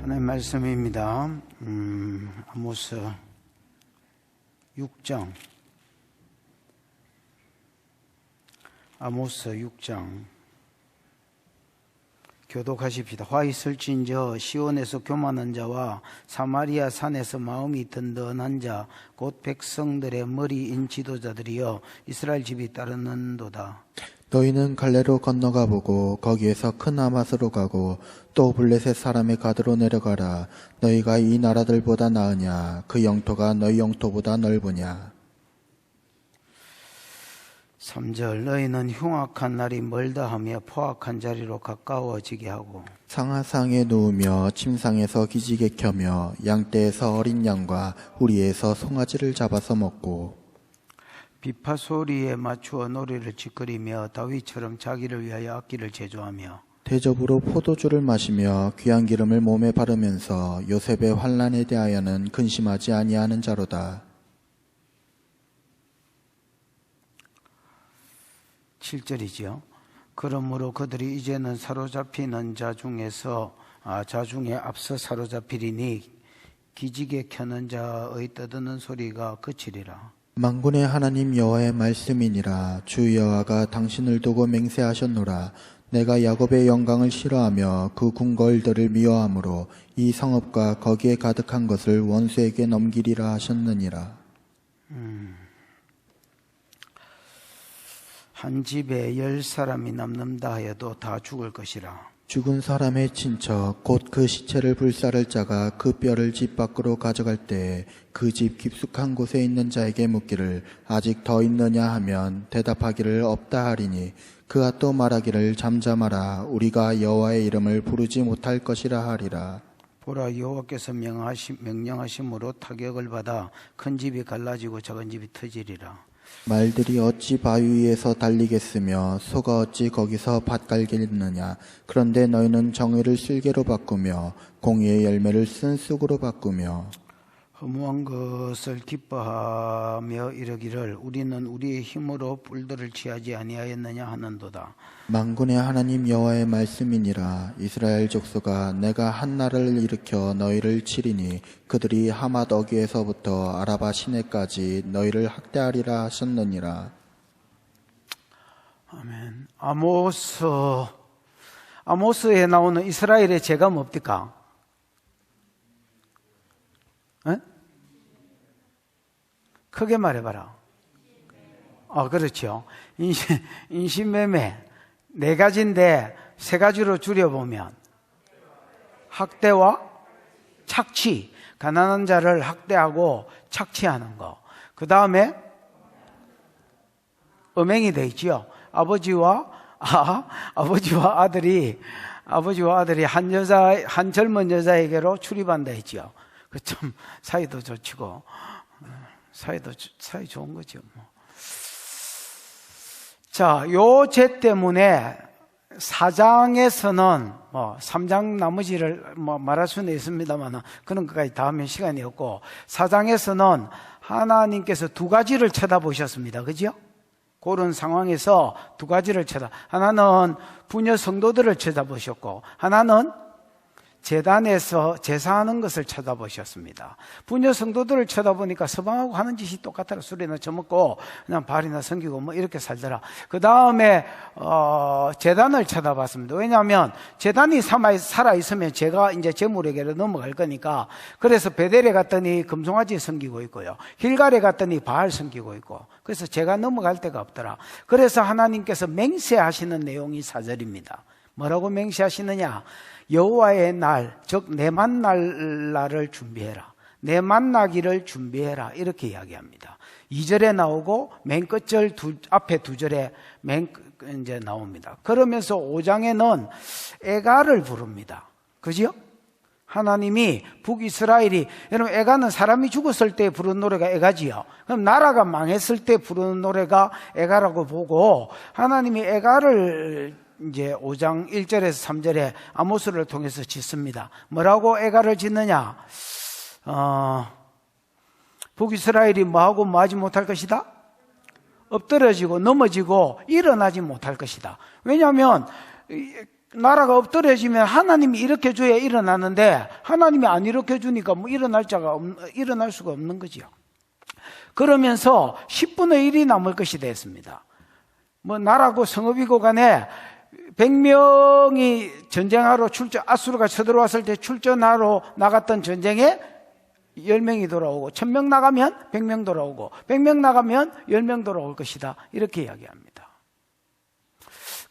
하나님 말씀입니다. 아모스 6장. 아모스 6장. 교독하십시다. 화 있을진저 시온에서 교만한 자와 사마리아 산에서 마음이 든든한 자 곧 백성들의 머리인 지도자들이여 이스라엘 집이 따르는도다. 너희는 갈레로 건너가 보고 거기에서 큰 하맛으로 가고 또 블레셋 사람의 가드로 내려가라. 너희가 이 나라들보다 나으냐? 그 영토가 너희 영토보다 넓으냐? 3절 너희는 흉악한 날이 멀다 하며 포악한 자리로 가까워지게 하고 상하상에 누우며 침상에서 기지개 켜며 양떼에서 어린 양과 우리에서 송아지를 잡아서 먹고 비파 소리에 맞추어 노래를 짓거리며 다윗처럼 자기를 위하여 악기를 제조하며 대접으로 포도주를 마시며 귀한 기름을 몸에 바르면서 요셉의 환난에 대하여는 근심하지 아니하는 자로다. 7절이죠. 그러므로 그들이 이제는 사로잡히는 자 중에 앞서 사로잡히리니 기지개 켜는 자의 떠드는 소리가 그치리라. 만군의 하나님 여호와의 말씀이니라. 주 여호와가 당신을 두고 맹세하셨노라. 내가 야곱의 영광을 싫어하며 그 궁궐들을 미워하므로 이 성읍과 거기에 가득한 것을 원수에게 넘기리라 하셨느니라. 한 집에 10사람이 남는다 하여도 다 죽을 것이라. 죽은 사람의 친척 곧 그 시체를 불사를 자가 그 뼈를 집 밖으로 가져갈 때 그 집 깊숙한 곳에 있는 자에게 묻기를 아직 더 있느냐 하면 대답하기를 없다 하리니 그가 또 말하기를 잠잠하라. 우리가 여호와의 이름을 부르지 못할 것이라 하리라. 보라, 여호와께서 명령하심으로 타격을 받아 큰 집이 갈라지고 작은 집이 터지리라. 말들이 어찌 바위 위에서 달리겠으며 소가 어찌 거기서 밭 갈겠느냐. 그런데 너희는 정의를 쓸개로 바꾸며 공의의 열매를 쓴 쑥으로 바꾸며 허무한 것을 기뻐하며 이르기를 우리는 우리의 힘으로 뿔들을 취하지 아니하였느냐 하는도다. 만군의 하나님 여호와의 말씀이니라. 이스라엘 족속아, 내가 한 날을 일으켜 너희를 치리니 그들이 하맛 어귀에서부터 아라바 시내까지 너희를 학대하리라 하셨느니라. 아멘. 아모스에 나오는 이스라엘의 죄가 뭡니까? 에? 크게 말해봐라. 그렇죠. 인신매매. 4가지인데 3가지로 줄여보면 학대와 착취, 가난한 자를 학대하고 착취하는 거. 그 다음에 음행이 돼 있지요. 아버지와 아들이 한 젊은 여자에게로 출입한다 했지요. 그 좀 사이도 좋치고 사이 좋은 거죠. 뭐. 자, 요 죄 때문에 4장에서는 3장 나머지를 말할 수는 있습니다만 그런 것까지 다 하면 시간이 없고 4장에서는 하나님께서 2가지를 쳐다보셨습니다. 그죠? 그런 상황에서 2가지를 하나는 부녀 성도들을 쳐다보셨고 하나는 제단에서 제사하는 것을 쳐다보셨습니다. 부녀 성도들을 쳐다보니까 서방하고 하는 짓이 똑같더라. 술이나 처먹고 그냥 발이나 섬기고 이렇게 살더라. 그 다음에 제단을 쳐다봤습니다. 왜냐하면 제단이 살아있으면 제가 이제 제물에게로 넘어갈 거니까. 그래서 베델에 갔더니 금송아지 섬기고 있고요, 길갈에 갔더니 바알 섬기고 있고, 그래서 제가 넘어갈 데가 없더라. 그래서 하나님께서 맹세하시는 내용이 4절입니다. 뭐라고 맹세하시느냐? 여호와의 날, 즉 내 만날 날을 준비해라. 내 만나기를 준비해라. 이렇게 이야기합니다. 2절에 나오고 맨 끝절 앞에 2절에 이제 나옵니다. 그러면서 5장에는 에가를 부릅니다. 그죠? 하나님이 북이스라엘이, 여러분 에가는 사람이 죽었을 때 부르는 노래가 에가지요. 그럼 나라가 망했을 때 부르는 노래가 에가라고 보고, 하나님이 에가를 이제 5장 1절에서 3절에 아모스를 통해서 짓습니다. 뭐라고 에가를 짓느냐? 북이스라엘이 뭐하고 뭐하지 못할 것이다? 엎드러지고 넘어지고 일어나지 못할 것이다. 왜냐하면 나라가 엎드려지면 하나님이 일으켜줘야 일어나는데 하나님이 안 일으켜주니까 뭐 일어날 수가 없는 거죠. 그러면서 10분의 1이 남을 것이 됐습니다. 뭐 나라고 성읍이고 간에 100명이 전쟁하러 아수르가 쳐들어왔을 때 출전하러 나갔던 전쟁에 10명이 돌아오고 1000명 나가면 100명 돌아오고 100명 나가면 10명 돌아올 것이다. 이렇게 이야기합니다.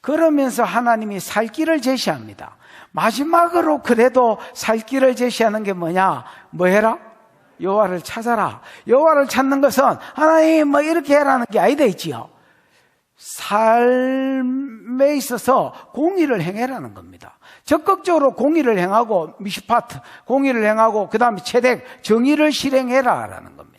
그러면서 하나님이 살 길을 제시합니다. 마지막으로 그래도 살 길을 제시하는 게 뭐냐? 뭐 해라? 여호와를 찾아라. 여호와를 찾는 것은 하나님 뭐 이렇게 해라는 게 아니다 있지요. 삶에 있어서 공의를 행해라는 겁니다. 적극적으로 공의를 행하고 미시파트, 공의를 행하고 그 다음에 체덱, 정의를 실행해라라는 겁니다.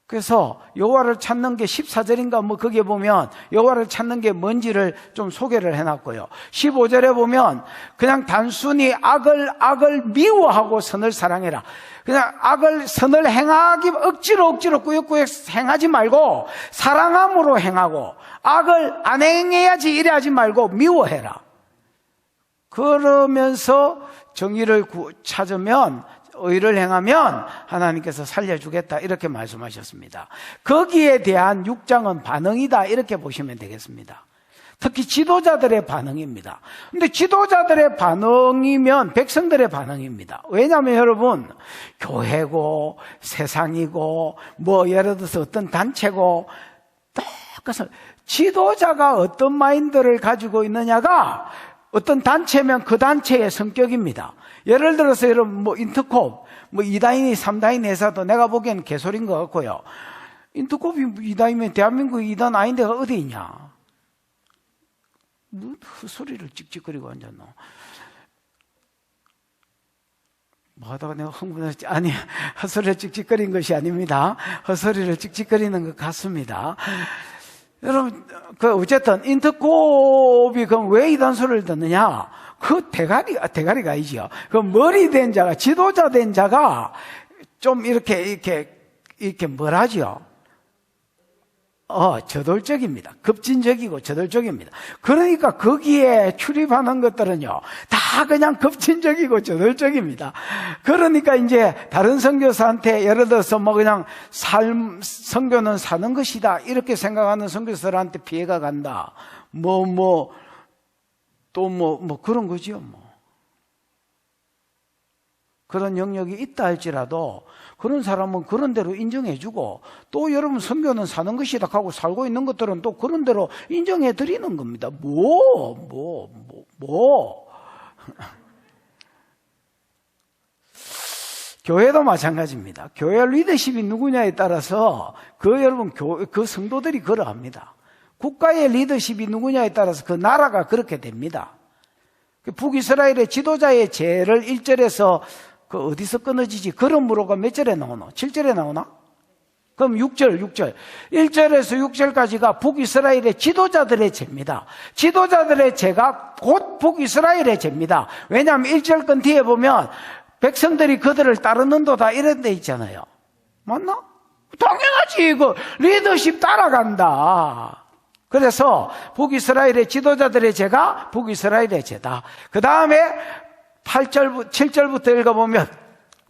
그래서 여호와를 찾는 게 14절인가 뭐 거기에 보면 여호와를 찾는 게 뭔지를 좀 소개를 해놨고요. 15절에 보면 그냥 단순히 악을 미워하고 선을 사랑해라. 그냥 선을 행하기 억지로 꾸역꾸역 행하지 말고 사랑함으로 행하고 악을 안 행해야지 이래 하지 말고 미워해라. 그러면서 정의를 찾으면 의를 행하면 하나님께서 살려주겠다 이렇게 말씀하셨습니다. 거기에 대한 6장은 반응이다 이렇게 보시면 되겠습니다. 특히 지도자들의 반응입니다. 근데 지도자들의 반응이면 백성들의 반응입니다. 왜냐하면 여러분 교회고 세상이고 뭐 예를 들어서 어떤 단체고 똑같은 지도자가 어떤 마인드를 가지고 있느냐가 어떤 단체면 그 단체의 성격입니다. 예를 들어서 여러분 뭐 인터콥 뭐 2다인이 3다인 회사도 내가 보기에는 개소리인 것 같고요. 인터콥이 2다인이면 대한민국 2단 아닌 데가 어디 있냐? 뭐 헛소리를 찍찍거리고 앉았노. 뭐 하다가 내가 흥분했지? 아니, 헛소리를 찍찍거린 것이 아닙니다. 헛소리를 찍찍거리는 것 같습니다. 여러분, 어쨌든, 인터콥이 그럼 왜 이단 소리를 듣느냐? 그 대가리가 아니죠. 그 머리 된 자가, 지도자 된 자가 좀 이렇게 뭐라죠? 저돌적입니다. 급진적이고 저돌적입니다. 그러니까 거기에 출입하는 것들은요, 다 그냥 급진적이고 저돌적입니다. 그러니까 이제 다른 선교사한테 예를 들어서 뭐 그냥 선교는 사는 것이다. 이렇게 생각하는 선교사들한테 피해가 간다. 또 그런 거지요, 뭐. 그런 영역이 있다 할지라도 그런 사람은 그런 대로 인정해주고 또 여러분 선교는 사는 것이다 하고 살고 있는 것들은 또 그런 대로 인정해 드리는 겁니다. 교회도 마찬가지입니다. 교회 리더십이 누구냐에 따라서 여러분 그 성도들이 그러합니다. 국가의 리더십이 누구냐에 따라서 그 나라가 그렇게 됩니다. 북이스라엘의 지도자의 죄를 1절에서 어디서 끊어지지? 그러므로가 몇 절에 나오나? 7절에 나오나? 그럼 6절. 1절에서 6절까지가 북이스라엘의 지도자들의 죄입니다. 지도자들의 죄가 곧 북이스라엘의 죄입니다. 왜냐하면 1절 건 뒤에 보면 백성들이 그들을 따르는도다 이런 데 있잖아요. 맞나? 당연하지. 리더십 따라간다. 그래서 북이스라엘의 지도자들의 죄가 북이스라엘의 죄다. 그 다음에 7절부터 읽어보면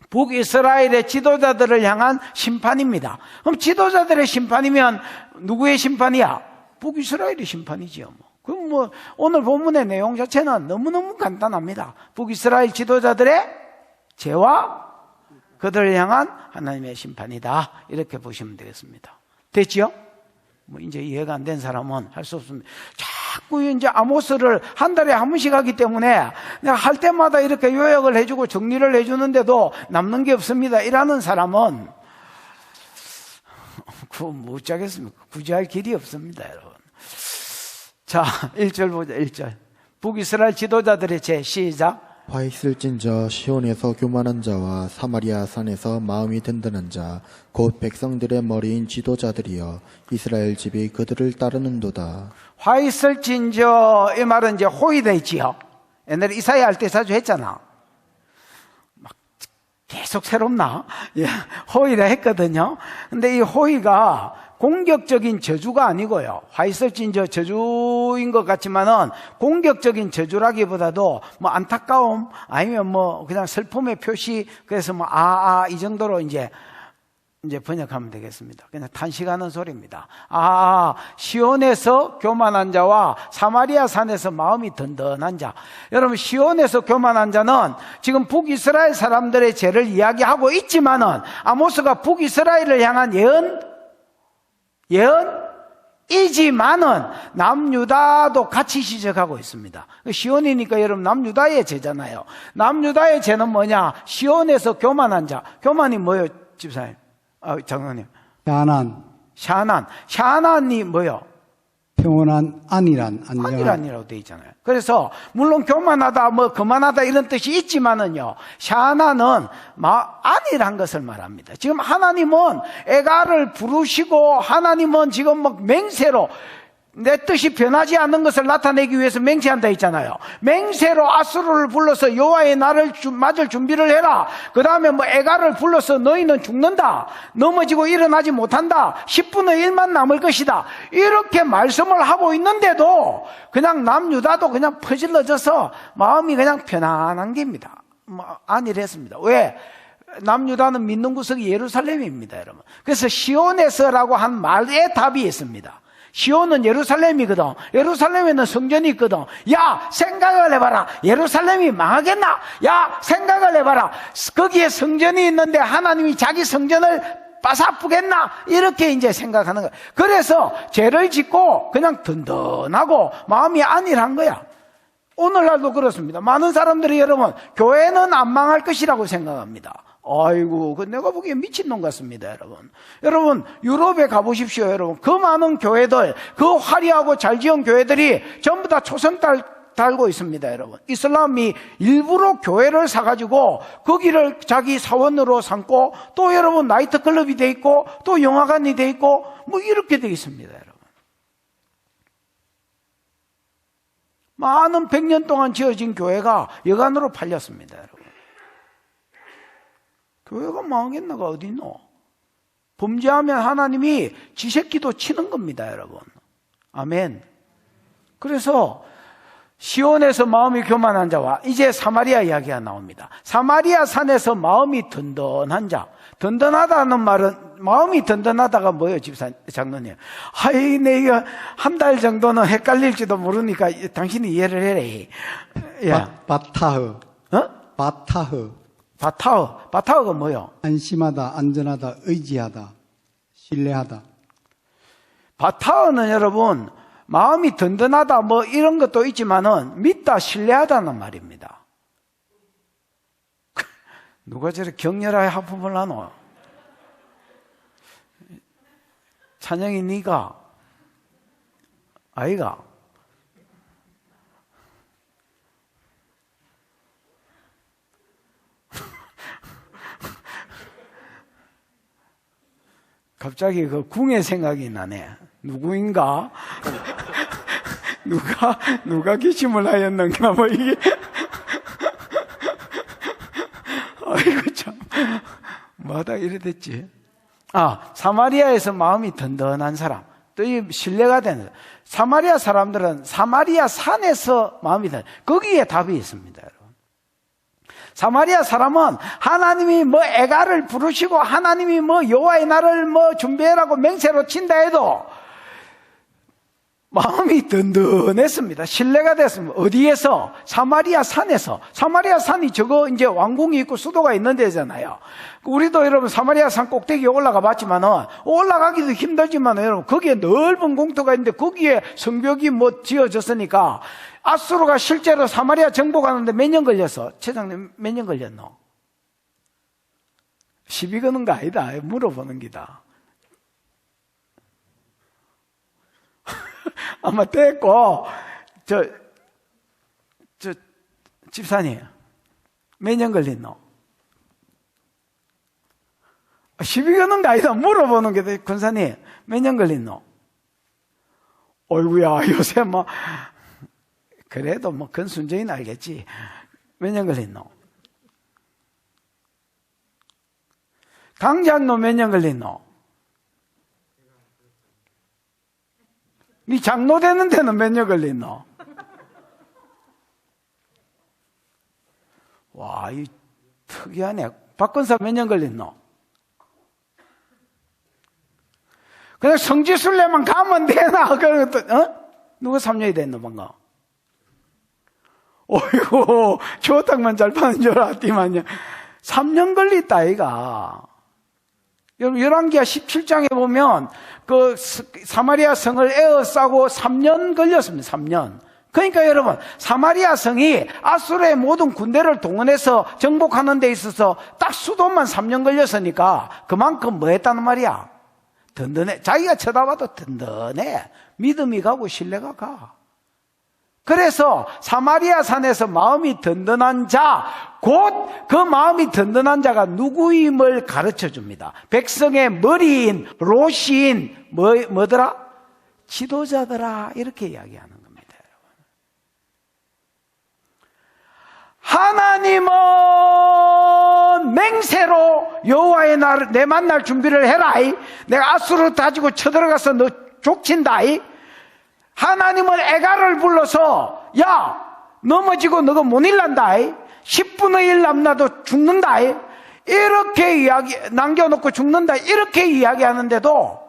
북이스라엘의 지도자들을 향한 심판입니다. 그럼 지도자들의 심판이면 누구의 심판이야? 북이스라엘의 심판이지요. 그럼 오늘 본문의 내용 자체는 너무너무 간단합니다. 북이스라엘 지도자들의 죄와 그들을 향한 하나님의 심판이다. 이렇게 보시면 되겠습니다. 됐지요? 이제 이해가 안 된 사람은 할 수 없습니다. 자꾸 이제 아모스를 한 달에 한 번씩 하기 때문에 내가 할 때마다 이렇게 요약을 해주고 정리를 해주는데도 남는 게 없습니다. 이라는 사람은 그거 못 짜겠습니까? 굳이 할 길이 없습니다, 여러분. 자, 1절 보자, 1절. 북이스라엘 지도자들의 죄, 시작. 화 있을진저 시온에서 교만한 자와 사마리아 산에서 마음이 든든한 자 곧 백성들의 머리인 지도자들이여 이스라엘 집이 그들을 따르는도다. 화 있을진저 이 말은 이제 호의돼 있지요. 옛날에 이사야 할 때 자주 했잖아. 막 계속 새롭나? 예, 호의라 했거든요. 근데 이 호의가 공격적인 저주가 아니고요. 화이설진 저주인 것 같지만은 공격적인 저주라기보다도 뭐 안타까움 아니면 뭐 그냥 슬픔의 표시, 그래서 뭐 이 정도로 이제 번역하면 되겠습니다. 그냥 탄식하는 소리입니다. 시온에서 교만한 자와 사마리아 산에서 마음이 든든한 자. 여러분, 시온에서 교만한 자는 지금 북이스라엘 사람들의 죄를 이야기하고 있지만은 아모스가 북이스라엘을 향한 예언이지만은 남유다도 같이 지적하고 있습니다. 시온이니까 여러분 남유다의 죄잖아요. 남유다의 죄는 뭐냐? 시온에서 교만한 자. 교만이 뭐예요, 집사님? 장로님. 샤난이 뭐요? 평온한 안이라고 되어 있잖아요. 그래서 물론 교만하다, 뭐 거만하다 이런 뜻이 있지만은요, 샤난은 안이란 것을 말합니다. 지금 하나님은 애가를 부르시고 하나님은 지금 막 맹세로 내 뜻이 변하지 않는 것을 나타내기 위해서 맹세한다 했잖아요. 맹세로 아수르를 불러서 여호와의 날을 맞을 준비를 해라. 그 다음에 뭐 애가를 불러서 너희는 죽는다, 넘어지고 일어나지 못한다, 10분의 1만 남을 것이다, 이렇게 말씀을 하고 있는데도 그냥 남유다도 그냥 퍼질러져서 마음이 그냥 편안한 겁니다. 안일했습니다. 왜? 남유다는 믿는 구석이 예루살렘입니다, 여러분. 그래서 시온에서라고 한 말에 답이 있습니다. 시온은 예루살렘이거든. 예루살렘에는 성전이 있거든. 야, 생각을 해봐라. 예루살렘이 망하겠나? 야, 생각을 해봐라. 거기에 성전이 있는데 하나님이 자기 성전을 빠사쁘겠나? 이렇게 이제 생각하는 거야. 그래서 죄를 짓고 그냥 든든하고 마음이 안일한 거야. 오늘날도 그렇습니다. 많은 사람들이 여러분, 교회는 안 망할 것이라고 생각합니다. 아이고, 내가 보기에 미친놈 같습니다, 여러분. 여러분, 유럽에 가보십시오, 여러분. 그 많은 교회들, 그 화려하고 잘 지은 교회들이 전부 다 초선 달고 있습니다, 여러분. 이슬람이 일부러 교회를 사가지고 거기를 자기 사원으로 삼고, 또 여러분 나이트클럽이 돼 있고, 또 영화관이 돼 있고, 뭐 이렇게 돼 있습니다, 여러분. 많은 100년 동안 지어진 교회가 여간으로 팔렸습니다, 여러분. 교회가 망하겠나가 어디 있노? 범죄하면 하나님이 지새끼도 치는 겁니다, 여러분. 아멘. 그래서 시온에서 마음이 교만한 자와 이제 사마리아 이야기가 나옵니다. 사마리아 산에서 마음이 든든한 자. 든든하다는 말은, 마음이 든든하다가 뭐예요, 장로님? 내가 한 달 정도는 헷갈릴지도 모르니까 당신이 이해를 해래. 바타흐. 바타흐가 뭐요? 안심하다, 안전하다, 의지하다, 신뢰하다. 바타흐는 여러분, 마음이 든든하다 뭐 이런 것도 있지만은 믿다, 신뢰하다는 말입니다. 누가 저렇게 격렬하게 하품을 하노? 찬영이 네가 아이가 갑자기 그 궁의 생각이 나네. 누구인가? 누가 기침을 하였는가? 뭐 이게. 아이고, 참. 뭐하다 이래 됐지? 사마리아에서 마음이 든든한 사람. 또 이 신뢰가 되는 사람. 사마리아 사람들은 사마리아 산에서 마음이 든든. 거기에 답이 있습니다, 여러분. 사마리아 사람은 하나님이 뭐 애가를 부르시고 하나님이 뭐 여호와의 날을 뭐 준비해라고 맹세로 친다 해도 마음이 든든했습니다. 신뢰가 됐습니다. 어디에서? 사마리아 산에서. 사마리아 산이 저거 이제 왕궁이 있고 수도가 있는 데잖아요. 우리도 여러분 사마리아 산 꼭대기에 올라가 봤지만은 올라가기도 힘들지만 여러분 거기에 넓은 공터가 있는데 거기에 성벽이 뭐 지어졌으니까 아수르가 실제로 사마리아 정복하는데 몇 년 걸렸어? 최장님 몇 년 걸렸노? 시비 거는 거 아니다. 물어보는 기다. 아마 됐고, 집사님, 몇 년 걸렸노? 시비 거는 거 아니다. 물어보는 게, 권사님, 몇 년 걸렸노? 어이구야, 요새 뭐, 그래도 뭐, 근순정인 알겠지. 몇 년 걸렸노? 강장로 몇 년 걸렸노? 네 장로 되는 데는 몇 년 걸렸노? 와, 이 특이하네. 박건사 몇 년 걸렸노? 그냥 성지순례만 가면 되나? 누가 3년이 됐노, 방금? 어이구, 조탁만 잘 파는 줄 알았더만요. 3년 걸렸다, 아이가. 여러분, 열왕기하 17장에 보면, 그, 사마리아 성을 에워싸고 3년 걸렸습니다, 3년. 그러니까 여러분, 사마리아 성이 아수르의 모든 군대를 동원해서 정복하는 데 있어서 딱 수도만 3년 걸렸으니까 그만큼 뭐 했다는 말이야? 든든해. 자기가 쳐다봐도 든든해. 믿음이 가고 신뢰가 가. 그래서 사마리아 산에서 마음이 든든한 자, 곧 그 마음이 든든한 자가 누구임을 가르쳐 줍니다. 백성의 머리인, 로시인, 뭐더라? 지도자더라. 이렇게 이야기하는 겁니다. 하나님은 맹세로 여호와의 날, 내 만날 준비를 해라. 내가 아수르 다지고 쳐들어가서 너 족친다. 하나님은 애가를 불러서 야 넘어지고 너가 못 일난다. 10분의 1 남나도 죽는다. 이렇게 이야기 남겨놓고 죽는다. 이렇게 이야기하는데도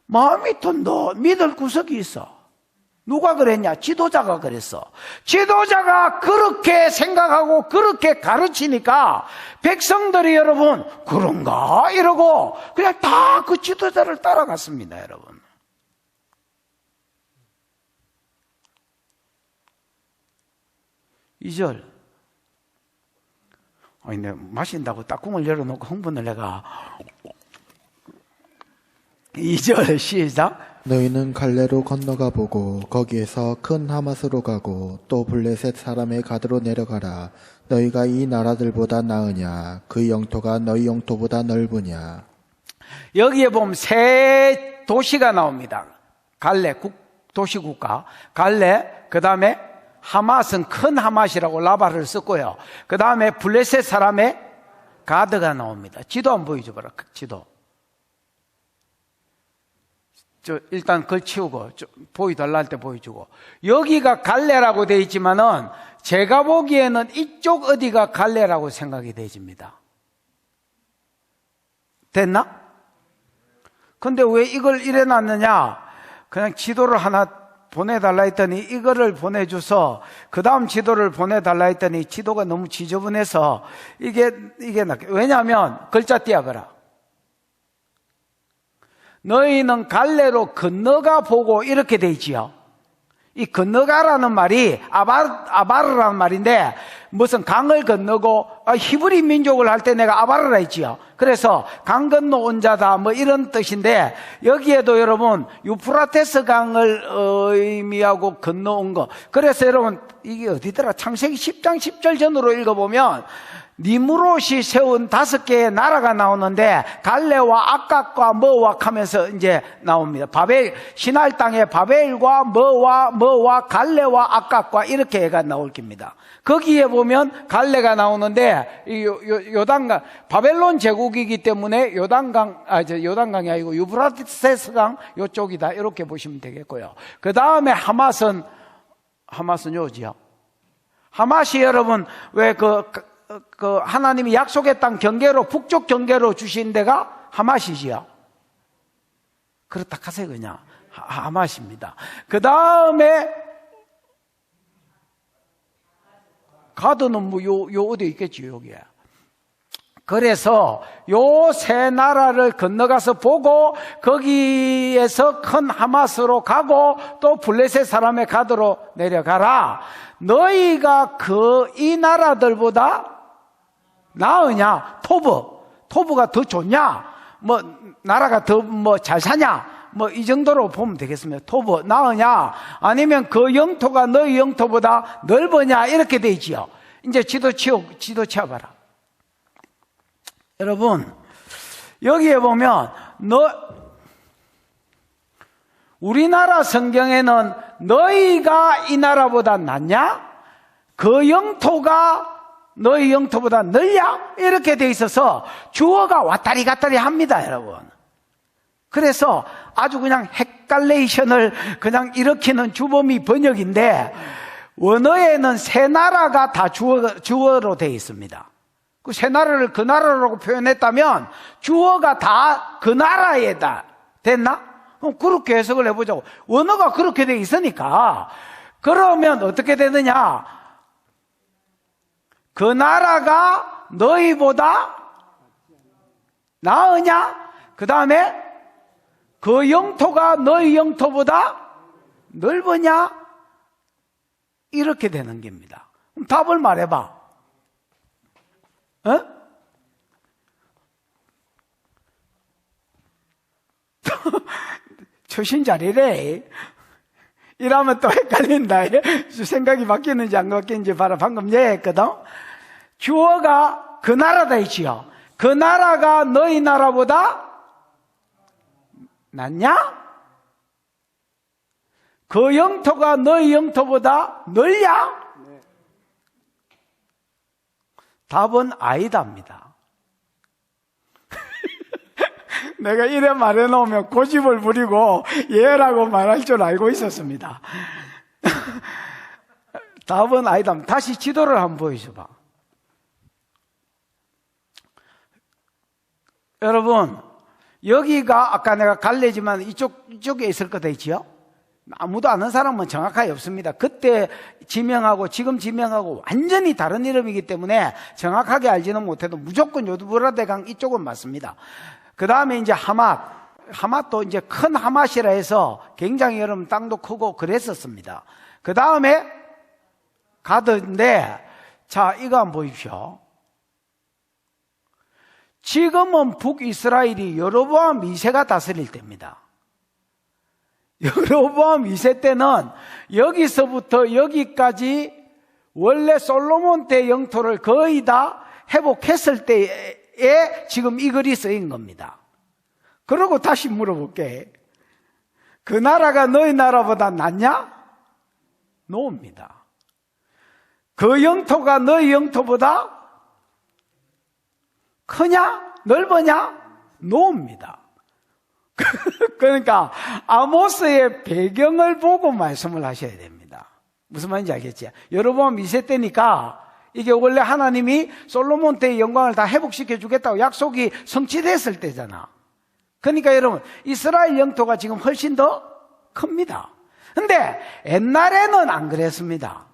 마음이 또 믿을 구석이 있어. 누가 그랬냐? 지도자가 그랬어. 지도자가 그렇게 생각하고 그렇게 가르치니까 백성들이 여러분 그런가 이러고 그냥 다 그 지도자를 따라갔습니다. 여러분. 이절 아니 내가 마신다고 딱 꿈을 열어놓고 흥분을 내가 2절 시작. 너희는 갈레로 건너가 보고 거기에서 큰 하맛으로 가고 또 블레셋 사람의 가드로 내려가라. 너희가 이 나라들보다 나으냐? 그 영토가 너희 영토보다 넓으냐? 여기에 보면 세 도시가 나옵니다. 갈레 도시국가 갈레, 그 다음에 하맛은 큰 하맛이라고 라바를 썼고요. 그 다음에 블레셋 사람의 가드가 나옵니다. 지도 한번 보여줘봐라. 지도. 일단 걸치우고 보여달라 할 때 보여주고. 여기가 갈레라고 되어 있지만은 제가 보기에는 이쪽 어디가 갈레라고 생각이 되집니다. 됐나? 근데 왜 이걸 이래 놨느냐? 그냥 지도를 하나 보내달라 했더니 이거를 보내줘서 그 다음 지도를 보내달라 했더니 지도가 너무 지저분해서 이게 왜냐하면 글자 띄어봐라. 너희는 갈레로 건너가 보고 이렇게 돼 있지요. 이 건너가라는 말이 아바르라는 말인데 무슨 강을 건너고 히브리 민족을 할 때 내가 아바르라 했지요. 그래서 강 건너 온 자다 뭐 이런 뜻인데 여기에도 여러분 유프라테스 강을 의미하고 건너온 거. 그래서 여러분 이게 어디더라? 창세기 10장 10절 전으로 읽어보면 니무롯이 세운 5개의 나라가 나오는데 갈레와 아깝과 머와 하면서 이제 나옵니다. 바벨 신할 땅에 바벨과 머와 갈레와 아깝과 이렇게 해가 나올 겁니다. 거기에 보면 갈레가 나오는데 요단강 바벨론 제국이기 때문에 요단강이 아니고 유브라테스강 요쪽이다 이렇게 보시면 되겠고요. 그 다음에 하맛은 요지요. 하맛이 여러분 왜 그 하나님이 약속의 땅 경계로 북쪽 경계로 주신 데가 하맛이지요. 그렇다 하세요 그냥 하맛입니다. 그 다음에 가드는 뭐 요 어디 있겠지 여기에. 그래서 요 세 나라를 건너가서 보고 거기에서 큰 하맛으로 가고 또 블레셋 사람의 가드로 내려가라. 너희가 이 나라들보다 나으냐? 토브가 더 좋냐? 뭐 나라가 더 뭐 잘 사냐? 뭐 이 정도로 보면 되겠습니다. 토브 나으냐? 아니면 그 영토가 너희 영토보다 넓으냐? 이렇게 돼 있지요. 이제 지도 치워봐라. 여러분 여기에 보면 우리나라 성경에는 너희가 이 나라보다 낫냐? 그 영토가 너희 영토보다 넓냐? 이렇게 돼 있어서 주어가 왔다리 갔다리 합니다, 여러분. 그래서 아주 그냥 헷갈레이션을 그냥 일으키는 주범이 번역인데, 원어에는 세 나라가 다 주어로 되어 있습니다. 그 세 나라를 그 나라라고 표현했다면 주어가 다 그 나라에다 됐나? 그럼 그렇게 해석을 해보자고. 원어가 그렇게 되어 있으니까 그러면 어떻게 되느냐? 그 나라가 너희보다 나으냐? 그 다음에 그 영토가 너희 영토보다 넓으냐? 이렇게 되는 겁니다. 그럼 답을 말해봐. 어? 초신 잘이래. 이러면 또 헷갈린다. 생각이 바뀌는지 안 바뀌는지 봐라. 방금 얘기했거든. 주어가 그 나라다 있지요. 그 나라가 너희 나라보다 낫냐? 그 영토가 너희 영토보다 넓냐? 답은 아니답니다. 내가 이래 말해놓으면 고집을 부리고 예라고 말할 줄 알고 있었습니다. 답은 아니다. 다시 지도를 한번 보여줘봐. 여러분, 여기가 아까 내가 갈래지만 이쪽에 있을 거다 있지요? 아무도 아는 사람은 정확하게 없습니다. 그때 지명하고 지금 지명하고 완전히 다른 이름이기 때문에 정확하게 알지는 못해도 무조건 요두브라데강 이쪽은 맞습니다. 그 다음에 이제 하맛도 이제 큰 하맛이라 해서 굉장히 여러분 땅도 크고 그랬었습니다. 그 다음에 가드인데, 자, 이거 한번 보십시오. 지금은 북이스라엘이 여로보암 2세가 다스릴 때입니다. 여로보암 2세 때는 여기서부터 여기까지 원래 솔로몬 때 영토를 거의 다 회복했을 때에 지금 이 글이 쓰인 겁니다. 그러고 다시 물어볼게. 그 나라가 너희 나라보다 낫냐? 노입니다. 그 영토가 너희 영토보다 크냐? 넓으냐? 노입니다. 그러니까 아모스의 배경을 보고 말씀을 하셔야 됩니다. 무슨 말인지 알겠지? 여로보암 2세 때니까 이게 원래 하나님이 솔로몬 때의 영광을 다 회복시켜 주겠다고 약속이 성취됐을 때잖아. 그러니까 여러분, 이스라엘 영토가 지금 훨씬 더 큽니다. 근데 옛날에는 안 그랬습니다.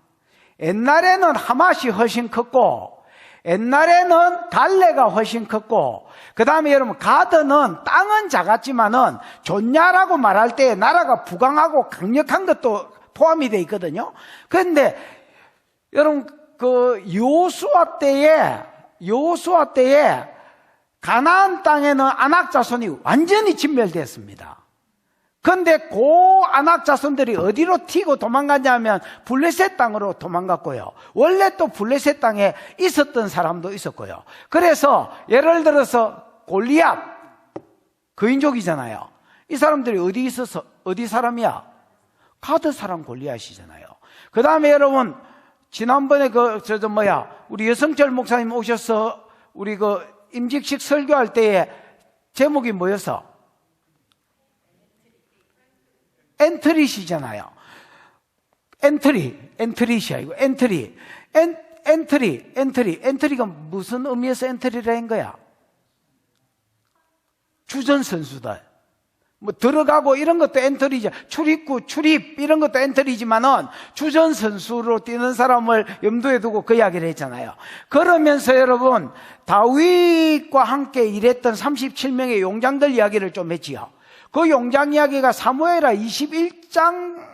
옛날에는 하맛이 훨씬 컸고, 옛날에는 갈레가 훨씬 컸고, 그 다음에 여러분 가드는 땅은 작았지만은 좋냐라고 말할 때 나라가 부강하고 강력한 것도 포함이 되어 있거든요. 그런데 여러분 그 여호수아 때에 가나안 땅에는 아낙 자손이 완전히 진멸됐습니다. 그런데 그 아낙 자손들이 어디로 튀고 도망갔냐면 블레셋 땅으로 도망갔고요. 원래 또 블레셋 땅에 있었던 사람도 있었고요. 그래서 예를 들어서 골리앗, 그인족이잖아요. 이 사람들이 어디 있어서 어디 사람이야? 가드 사람 골리앗이잖아요. 그 다음에 여러분 지난번에 우리 여성철 목사님 오셔서 우리 그 임직식 설교할 때에 제목이 뭐였어? 엔트리시잖아요. 엔트리시야, 이거. 엔트리가 무슨 의미에서 엔트리라 한 거야? 주전선수들. 뭐, 들어가고 이런 것도 엔트리죠. 출입, 이런 것도 엔트리지만은 주전선수로 뛰는 사람을 염두에 두고 그 이야기를 했잖아요. 그러면서 여러분, 다윗과 함께 일했던 37명의 용장들 이야기를 좀 했지요. 그 용장 이야기가 사무엘하 21장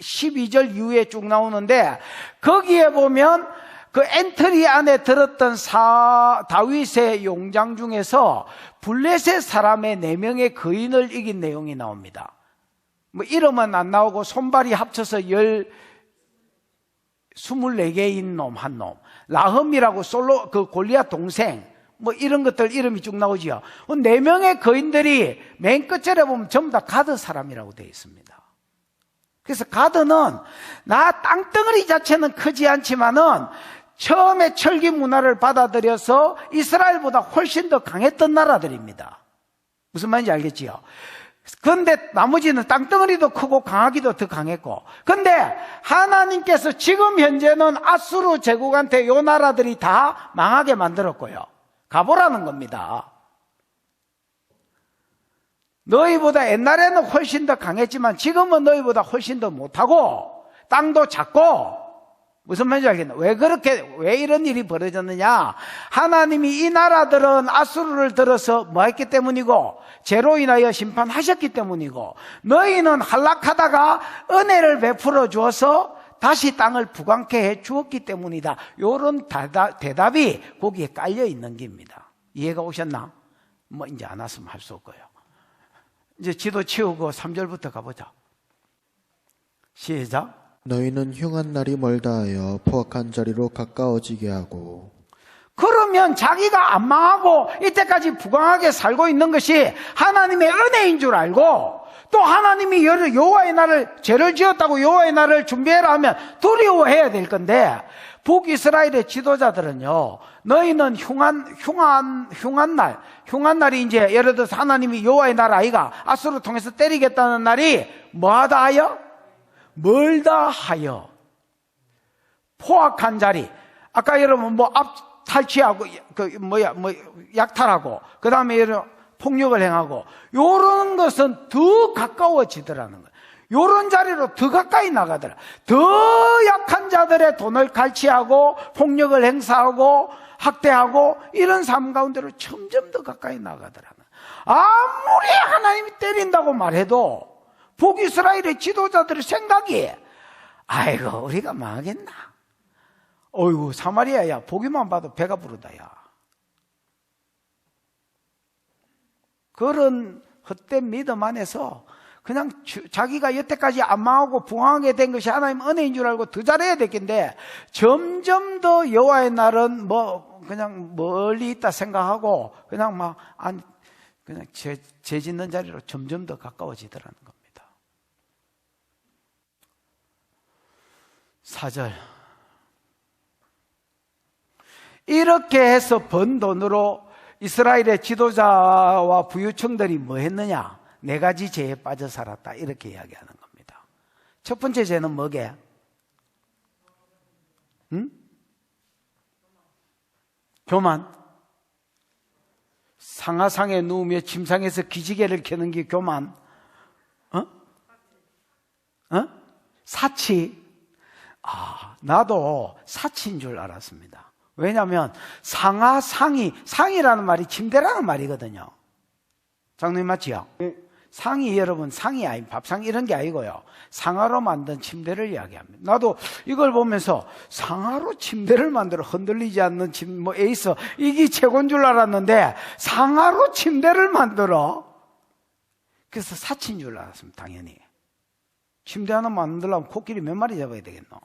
12절 이후에 쭉 나오는데 거기에 보면 그 엔트리 안에 들었던 다윗의 용장 중에서 블레셋 사람의 4명의 거인을 이긴 내용이 나옵니다. 뭐 이름은 안 나오고 손발이 합쳐서 24개인 놈 한 놈, 라흠이라고 그 골리앗 동생, 뭐 이런 것들 이름이 쭉 나오지요. 4명의 거인들이 맨 끝절에 보면 전부 다 가드 사람이라고 되어 있습니다. 그래서 가드는 나 땅덩어리 자체는 크지 않지만은 처음에 철기 문화를 받아들여서 이스라엘보다 훨씬 더 강했던 나라들입니다. 무슨 말인지 알겠지요? 근데 나머지는 땅덩어리도 크고 강하기도 더 강했고. 근데 하나님께서 지금 현재는 아수르 제국한테 요 나라들이 다 망하게 만들었고요. 가보라는 겁니다. 너희보다 옛날에는 훨씬 더 강했지만 지금은 너희보다 훨씬 더 못하고 땅도 작고. 무슨 말인지 알겠나? 왜 이런 일이 벌어졌느냐? 하나님이 이 나라들은 아수르를 들어서 뭐 했기 때문이고, 죄로 인하여 심판하셨기 때문이고, 너희는 한락하다가 은혜를 베풀어 주어서 다시 땅을 부강케 해 주었기 때문이다. 요런 대답이 거기에 깔려 있는 겁니다. 이해가 오셨나? 뭐 이제 안 왔으면 할 수 없고요. 이제 지도 치우고 3절부터 가보자. 시작. 너희는 흉한 날이 멀다 하여 포악한 자리로 가까워지게 하고. 그러면 자기가 안 망하고 이때까지 부강하게 살고 있는 것이 하나님의 은혜인 줄 알고, 또 하나님이 여호와의 날을, 죄를 지었다고 여호와의 날을 준비해라 하면 두려워해야 될 건데, 북이스라엘의 지도자들은요, 너희는 흉한 날이 이제 예를 들어서 하나님이 여호와의 날 아이가 아수르 통해서 때리겠다는 날이 뭐하다 하여? 멀다 하여. 포악한 자리. 아까 여러분 앞 탈취하고 약탈하고 그다음에 여러분 폭력을 행하고 요런 것은 더 가까워지더라는 거예요. 요런 자리로 더 가까이 나가더라. 더 약한 자들의 돈을 갈취하고 폭력을 행사하고 학대하고 이런 삶 가운데로 점점 더 가까이 나가더라는 거예요. 아무리 하나님이 때린다고 말해도 북이스라엘의 지도자들의 생각이, 아이고 우리가 망하겠나? 어이구 사마리아야 보기만 봐도 배가 부르다 야. 그런 헛된 믿음 안에서 그냥 자기가 여태까지 안 망하고 부강하게 된 것이 하나님 은혜인 줄 알고 더 잘해야 되겠는데, 점점 더 여호와의 날은 그냥 멀리 있다 생각하고 그냥 그냥 죄 짓는 자리로 점점 더 가까워지더라는 겁니다. 4절. 이렇게 해서 번 돈으로 이스라엘의 지도자와 부유층들이 뭐 했느냐? 4가지 죄에 빠져 살았다. 이렇게 이야기하는 겁니다. 첫 번째 죄는 뭐게? 교만. 상하상에 누우며 침상에서 기지개를 켜는 게 교만. 사치. 나도 사치인 줄 알았습니다. 왜냐하면 상이라는 말이 침대라는 말이거든요. 장로님 맞지요? 네. 상이 여러분 상이 아니 밥상 이런 게 아니고요. 상하로 만든 침대를 이야기합니다. 나도 이걸 보면서 상하로 침대를 만들어 흔들리지 않는 에이서 이게 최고인 줄 알았는데 상하로 침대를 만들어. 그래서 사치인 줄 알았습니다. 당연히. 침대 하나 만들려면 코끼리 몇 마리 잡아야 되겠노?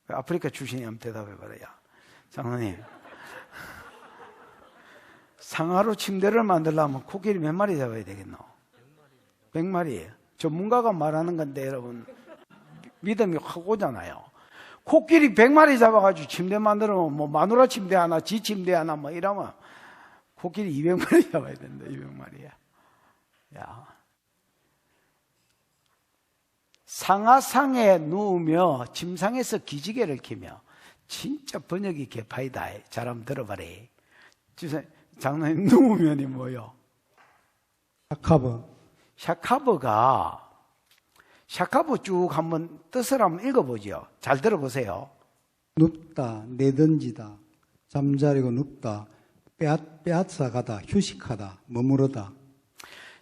아프리카 출신이 한번 대답해봐라. 야, 장로님, 상하로 침대를 만들려면 코끼리 몇 마리 잡아야 되겠노? 100마리. 전문가가 말하는 건데 여러분 믿음이 확 오잖아요. 코끼리 100마리 잡아가지고 침대 만들면 마누라 침대 하나, 지 침대 하나 이러면 코끼리 200마리 잡아야 된다. 200마리야. 야. 상하상에 누우며 침상에서 기지개를 켜며. 진짜 번역이 개파이다. 잘 한번 들어봐라. 장로님, 누우면이 뭐요? 샤카브 쭉 한번 뜻을 한번 읽어보죠. 잘 들어보세요. 눕다, 내던지다, 잠자리고 눕다, 빼앗아가다, 휴식하다, 머무르다.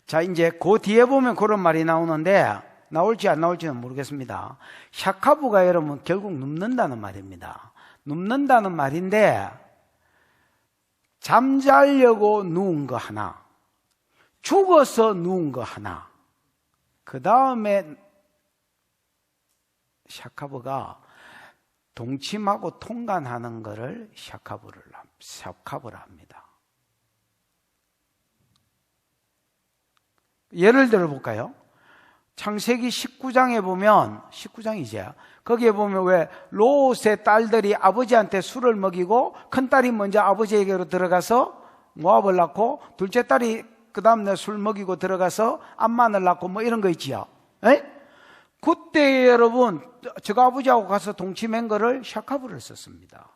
자, 이제 그 뒤에 보면 그런 말이 나오는데 나올지 안 나올지는 모르겠습니다. 샤카부가 여러분 결국 눕는다는 말입니다. 눕는다는 말인데 잠자려고 누운 거 하나, 죽어서 누운 거 하나, 그 다음에 샤카부가 동침하고 통관하는 것을 샤카부라 합니다. 예를 들어 볼까요? 창세기 19장에 보면, 19장이죠. 거기에 보면 왜 롯의 딸들이 아버지한테 술을 먹이고 큰딸이 먼저 아버지에게로 들어가서 모압을 낳고 둘째 딸이 그 다음날 술 먹이고 들어가서 암만을 낳고 뭐 이런 거 있지요. 에? 그때 여러분, 저 아버지하고 가서 동침한 거를 샤카브를 썼습니다.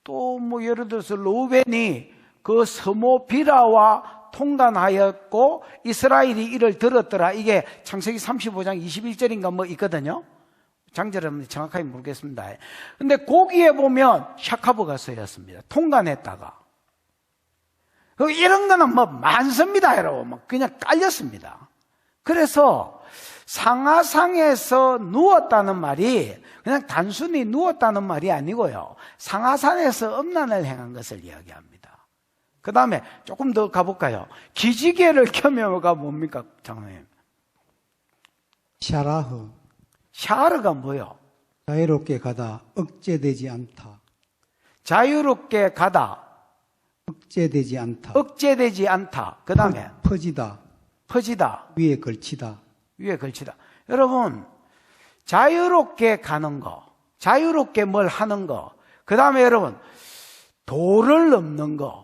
또 뭐 예를 들어서 로벤이 그 서모 비라와 통관하였고 이스라엘이 이를 들었더라. 이게 창세기 35장 21절인가 뭐 있거든요. 장절은 정확하게 모르겠습니다. 근데 거기에 보면 샤카브가 쓰였습니다. 통관했다가. 이런 거는 뭐 많습니다, 여러분. 뭐 그냥 깔렸습니다. 그래서 상하산에서 누웠다는 말이 그냥 단순히 누웠다는 말이 아니고요. 상하산에서 음란을 행한 것을 이야기합니다. 그 다음에 조금 더 가볼까요? 기지개를 켜며가 뭡니까, 장로님? 샤라흐. 샤르가 뭐요? 자유롭게 가다 억제되지 않다. 자유롭게 가다. 억제되지 않다. 억제되지 않다. 그 다음에 퍼지다. 퍼지다. 위에 걸치다. 위에 걸치다. 여러분, 자유롭게 가는 거, 자유롭게 뭘 하는 거, 그 다음에 여러분, 도를 넘는 거,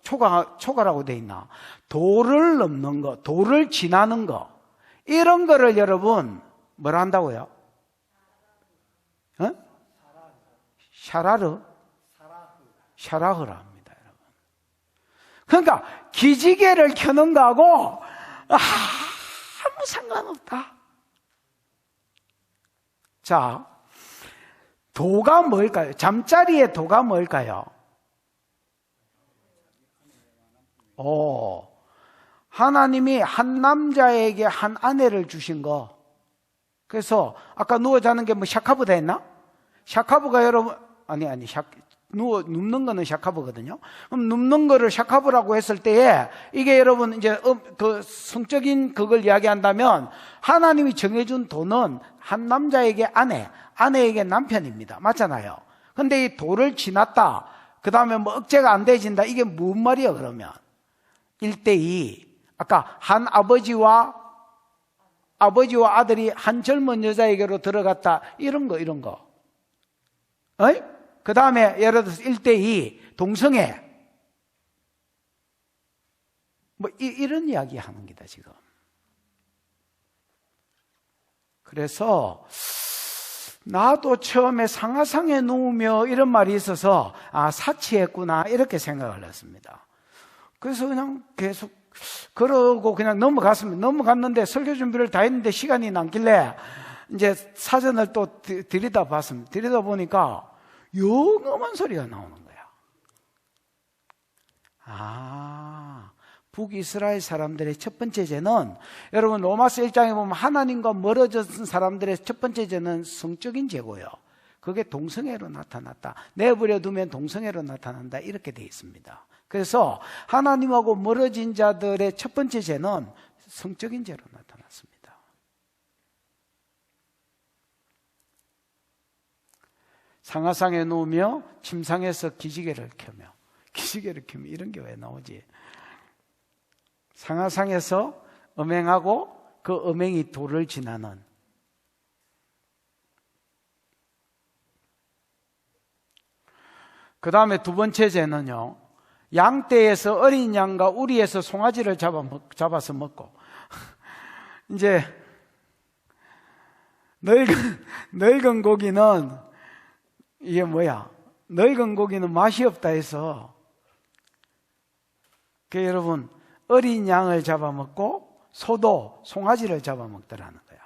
초과라고 돼 있나? 도를 넘는 거, 도를 지나는 거, 이런 거를 여러분, 뭐라 한다고요? 샤라흐라 합니다, 여러분. 그러니까, 기지개를 켜는 거하고, 아무 상관없다. 자, 도가 뭘까요? 잠자리의 도가 뭘까요? 하나님이 한 남자에게 한 아내를 주신 거. 그래서 아까 누워 자는 게 뭐 샤카브다 했나? 샤카브가 여러분 눕는 거는 샤카브거든요. 그럼 눕는 거를 샤카브라고 했을 때에 이게 여러분 이제 그 성적인 그걸 이야기한다면 하나님이 정해준 도는 한 남자에게 아내에게 남편입니다. 맞잖아요. 근데 이 도를 지났다. 그 다음에 뭐 억제가 안 되진다. 이게 무슨 말이야 그러면? 1대2. 아까 한 아버지와 아들이 한 젊은 여자에게로 들어갔다. 이런 거. 그 다음에 예를 들어서 1대2. 동성애. 뭐 이런 이야기 하는 거다 지금. 그래서 나도 처음에 상하상에 누우며 이런 말이 있어서 사치했구나 이렇게 생각을 했습니다. 그래서 그냥 계속 그러고 그냥 넘어갔습니다. 넘어갔는데 설교 준비를 다 했는데 시간이 남길래 이제 사전을 또 들이다 봤습니다. 들이다 보니까 영험한 소리가 나오는 거야. 북이스라엘 사람들의 첫 번째 죄는 여러분 로마서 1장에 보면 하나님과 멀어진 사람들의 첫 번째 죄는 성적인 죄고요. 그게 동성애로 나타났다. 내버려 두면 동성애로 나타난다. 이렇게 되어 있습니다. 그래서 하나님하고 멀어진 자들의 첫 번째 죄는 성적인 죄로 나타났습니다. 상하상에 누우며 침상에서 기지개를 켜며 이런 게 왜 나오지? 상하상에서 음행하고 그 음행이 도를 지나는 그 다음에 두 번째 죄는요, 양떼에서 어린 양과 우리에서 송아지를 잡아서 먹고 이제 늙은 고기는 이게 뭐야? 늙은 고기는 맛이 없다 해서 그 여러분 어린 양을 잡아먹고 소도 송아지를 잡아먹더라는 거야.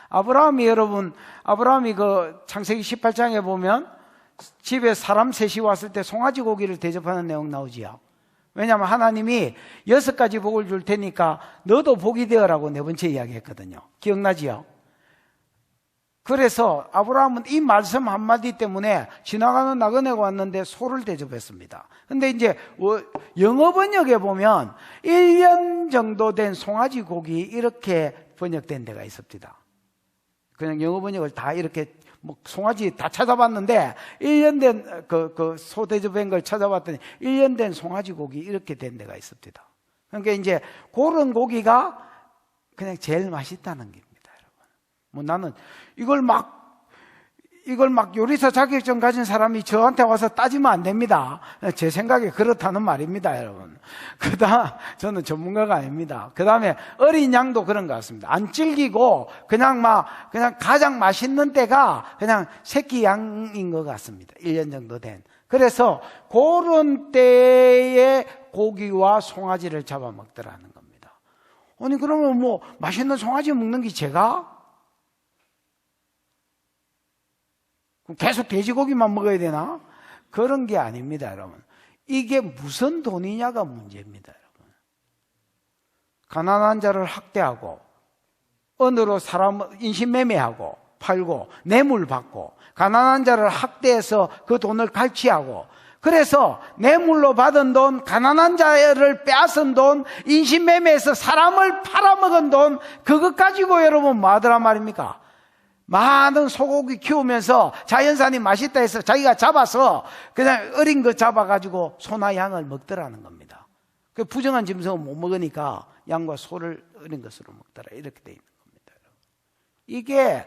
아브라함이 그 창세기 18장에 보면 집에 사람 셋이 왔을 때 송아지 고기를 대접하는 내용 나오지요. 왜냐하면 하나님이 6가지 복을 줄 테니까 너도 복이 되어라고 네 번째 이야기했거든요. 기억나지요? 그래서 아브라함은 이 말씀 한마디 때문에 지나가는 나그네가 왔는데 소를 대접했습니다. 근데 이제 영어 번역에 보면 1년 정도 된 송아지 고기 이렇게 번역된 데가 있습니다. 그냥 영어 번역을 다 이렇게 송아지 다 찾아봤는데 1년 된 그 소 대접한 걸 찾아봤더니 1년 된 송아지 고기 이렇게 된 데가 있습니다. 그러니까 이제 그런 고기가 그냥 제일 맛있다는 겁니다, 여러분. 나는 이걸 이걸 막 요리사 자격증 가진 사람이 저한테 와서 따지면 안 됩니다. 제 생각에 그렇다는 말입니다, 여러분. 저는 전문가가 아닙니다. 그 다음에 어린 양도 그런 것 같습니다. 안 질기고 그냥 가장 맛있는 때가 그냥 새끼 양인 것 같습니다. 1년 정도 된. 그래서 그런 때에 고기와 송아지를 잡아먹더라는 겁니다. 아니, 그러면 뭐 맛있는 송아지 먹는 게 제가? 계속 돼지고기만 먹어야 되나? 그런 게 아닙니다, 여러분. 이게 무슨 돈이냐가 문제입니다, 여러분. 가난한 자를 학대하고, 언어로 사람 인신매매하고, 팔고, 뇌물 받고, 가난한 자를 학대해서 그 돈을 갈취하고, 그래서 뇌물로 받은 돈, 가난한 자를 빼앗은 돈, 인신매매해서 사람을 팔아먹은 돈, 그것 가지고 여러분 뭐 하더란 말입니까? 많은 소고기 키우면서 자연산이 맛있다 해서 자기가 잡아서 그냥 어린 거 잡아가지고 소나 양을 먹더라는 겁니다. 그 부정한 짐승은 못 먹으니까 양과 소를 어린 것으로 먹더라. 이렇게 돼 있는 겁니다. 이게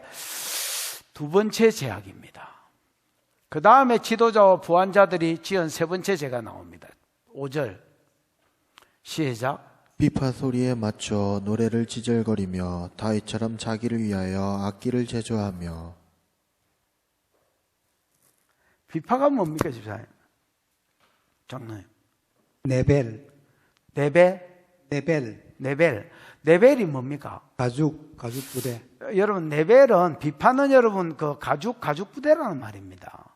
두 번째 죄악입니다. 그 다음에 지도자와 부한자들이 지은 세 번째 죄가 나옵니다. 5절 시작. 비파 소리에 맞춰 노래를 지절거리며 다윗처럼 자기를 위하여 악기를 제조하며. 비파가 뭡니까, 집사님? 장로님. 네벨. 네벨이 뭡니까? 가죽 부대. 여러분, 네벨은, 비파는 여러분, 그 가죽 부대라는 말입니다.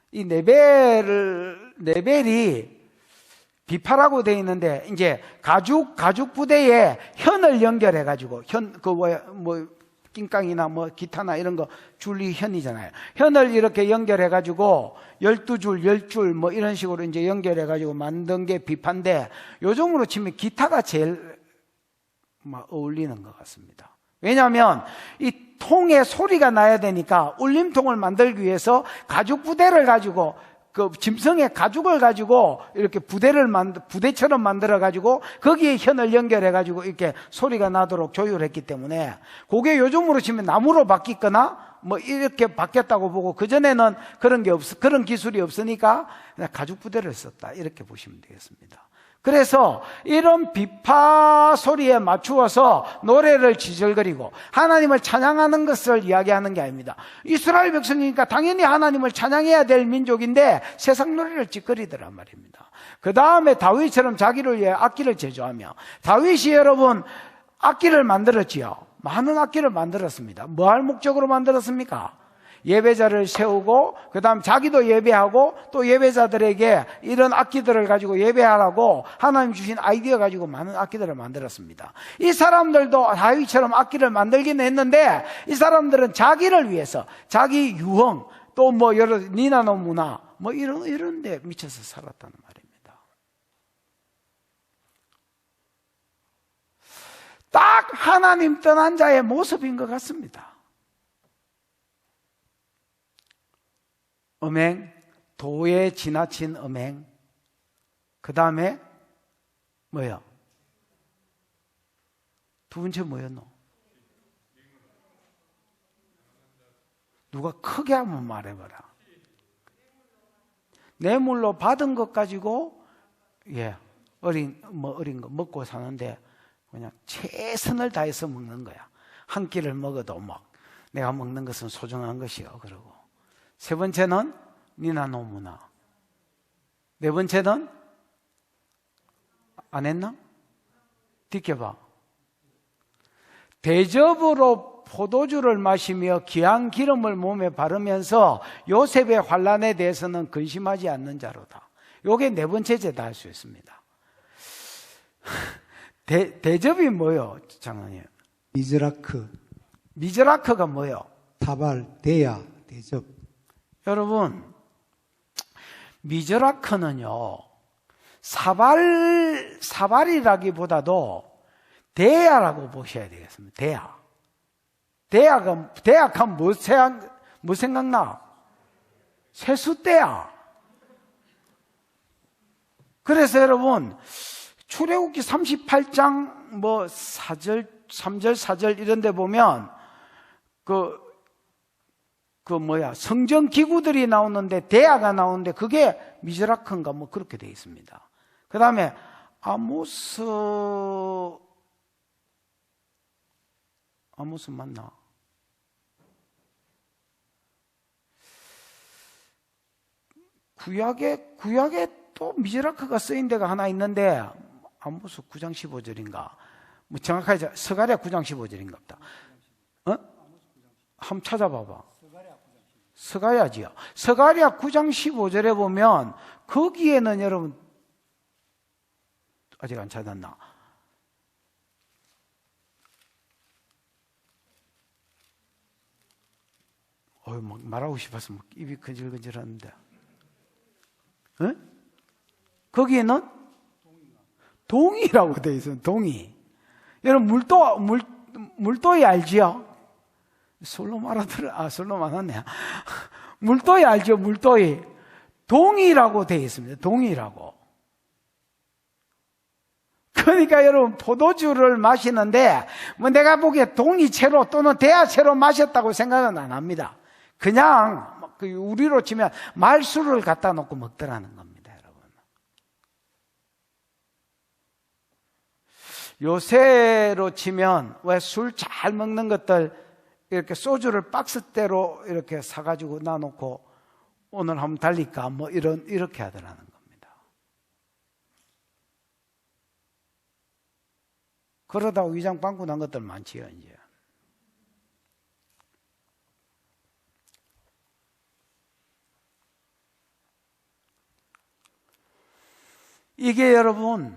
이 네벨이 비파라고 되어 있는데, 이제 가죽 부대에 현을 연결해가지고, 낑깡이나 기타나 이런 거 줄이 현이잖아요. 현을 이렇게 연결해가지고, 12줄, 10줄 이런 식으로 이제 연결해가지고 만든 게 비파인데, 요즘으로 치면 기타가 제일 어울리는 것 같습니다. 왜냐하면 이 통에 소리가 나야 되니까 울림통을 만들기 위해서 가죽 부대를 가지고 그 짐승의 가죽을 가지고 이렇게 부대처럼 만들어 가지고 거기에 현을 연결해 가지고 이렇게 소리가 나도록 조율했기 때문에 그게 요즘으로 치면 나무로 바뀌거나 이렇게 바뀌었다고 보고 그전에는 그런 기술이 없으니까 그냥 가죽 부대를 썼다 이렇게 보시면 되겠습니다. 그래서 이런 비파 소리에 맞추어서 노래를 지절거리고 하나님을 찬양하는 것을 이야기하는 게 아닙니다. 이스라엘 백성이니까 당연히 하나님을 찬양해야 될 민족인데 세상 노래를 찌꺼리더란 말입니다. 그 다음에 다윗처럼 자기를 위해 악기를 제조하며, 다윗이 여러분 악기를 만들었지요. 많은 악기를 만들었습니다. 뭐 할 목적으로 만들었습니까? 예배자를 세우고 그 다음 자기도 예배하고 또 예배자들에게 이런 악기들을 가지고 예배하라고 하나님 주신 아이디어 가지고 많은 악기들을 만들었습니다. 이 사람들도 다윗처럼 악기를 만들긴 했는데 이 사람들은 자기를 위해서 자기 유흥 또 여러 니나노 문화 이런 데 미쳐서 살았다는 말입니다. 딱 하나님 떠난 자의 모습인 것 같습니다. 음행, 도에 지나친 음행. 그 다음에 뭐야? 두 번째 뭐였노? 누가 크게 한번 말해봐라. 뇌물로 받은 것 가지고 어린 거 먹고 사는데 그냥 최선을 다해서 먹는 거야. 한 끼를 먹어도 내가 먹는 것은 소중한 것이요. 그러고 세 번째는 니나노 문화. 네 번째는 안 했나? 뒤켜봐. 대접으로 포도주를 마시며 귀한 기름을 몸에 바르면서 요셉의 환난에 대해서는 근심하지 않는 자로다. 요게 네 번째 죄다 할 수 있습니다. 대접이 뭐요, 장로님? 미즈라크가 뭐요? 타발, 대야, 대접. 여러분, 미즈라크는요, 사발이라기보다도 대야라고 보셔야 되겠습니다. 대야가 뭐 생각나? 세숫대야. 그래서 여러분, 출애굽기 38장 4절, 3절, 4절 이런 데 보면 성전 기구들이 나오는데 대야가 나오는데 그게 미즈라크인가 뭐 그렇게 되어 있습니다. 그 다음에 아모스 맞나? 구약에 또 미즈라크가 쓰인 데가 하나 있는데 아모스 9장 15절인가? 뭐 정확하게 스가랴 9장 15절인가 보다. 한번 찾아봐봐. 스가랴지요. 스가랴 9장 15절에 보면 거기에는 여러분 아직 안 찾았나? 막 말하고 싶어서 막 입이 근질근질하는데. 거기에는 동이라고 되어 있어요. 동이. 여러분 물도이 알지요? 솔로만 알았네. 물도이 알죠? 물도이. 동이라고 되어 있습니다. 동이라고. 그러니까 여러분 포도주를 마시는데 뭐 내가 보기에 동이채로 또는 대야채로 마셨다고 생각은 안 합니다. 그냥 우리로 치면 말술을 갖다 놓고 먹더라는 겁니다, 여러분. 요새로 치면 왜 술 잘 먹는 것들 이렇게 소주를 박스대로 이렇게 사가지고 놔놓고 오늘 한번 달릴까 뭐 이렇게 하더라는 겁니다. 그러다 위장 빵꾸 난 것들 많지요, 이제. 이게 여러분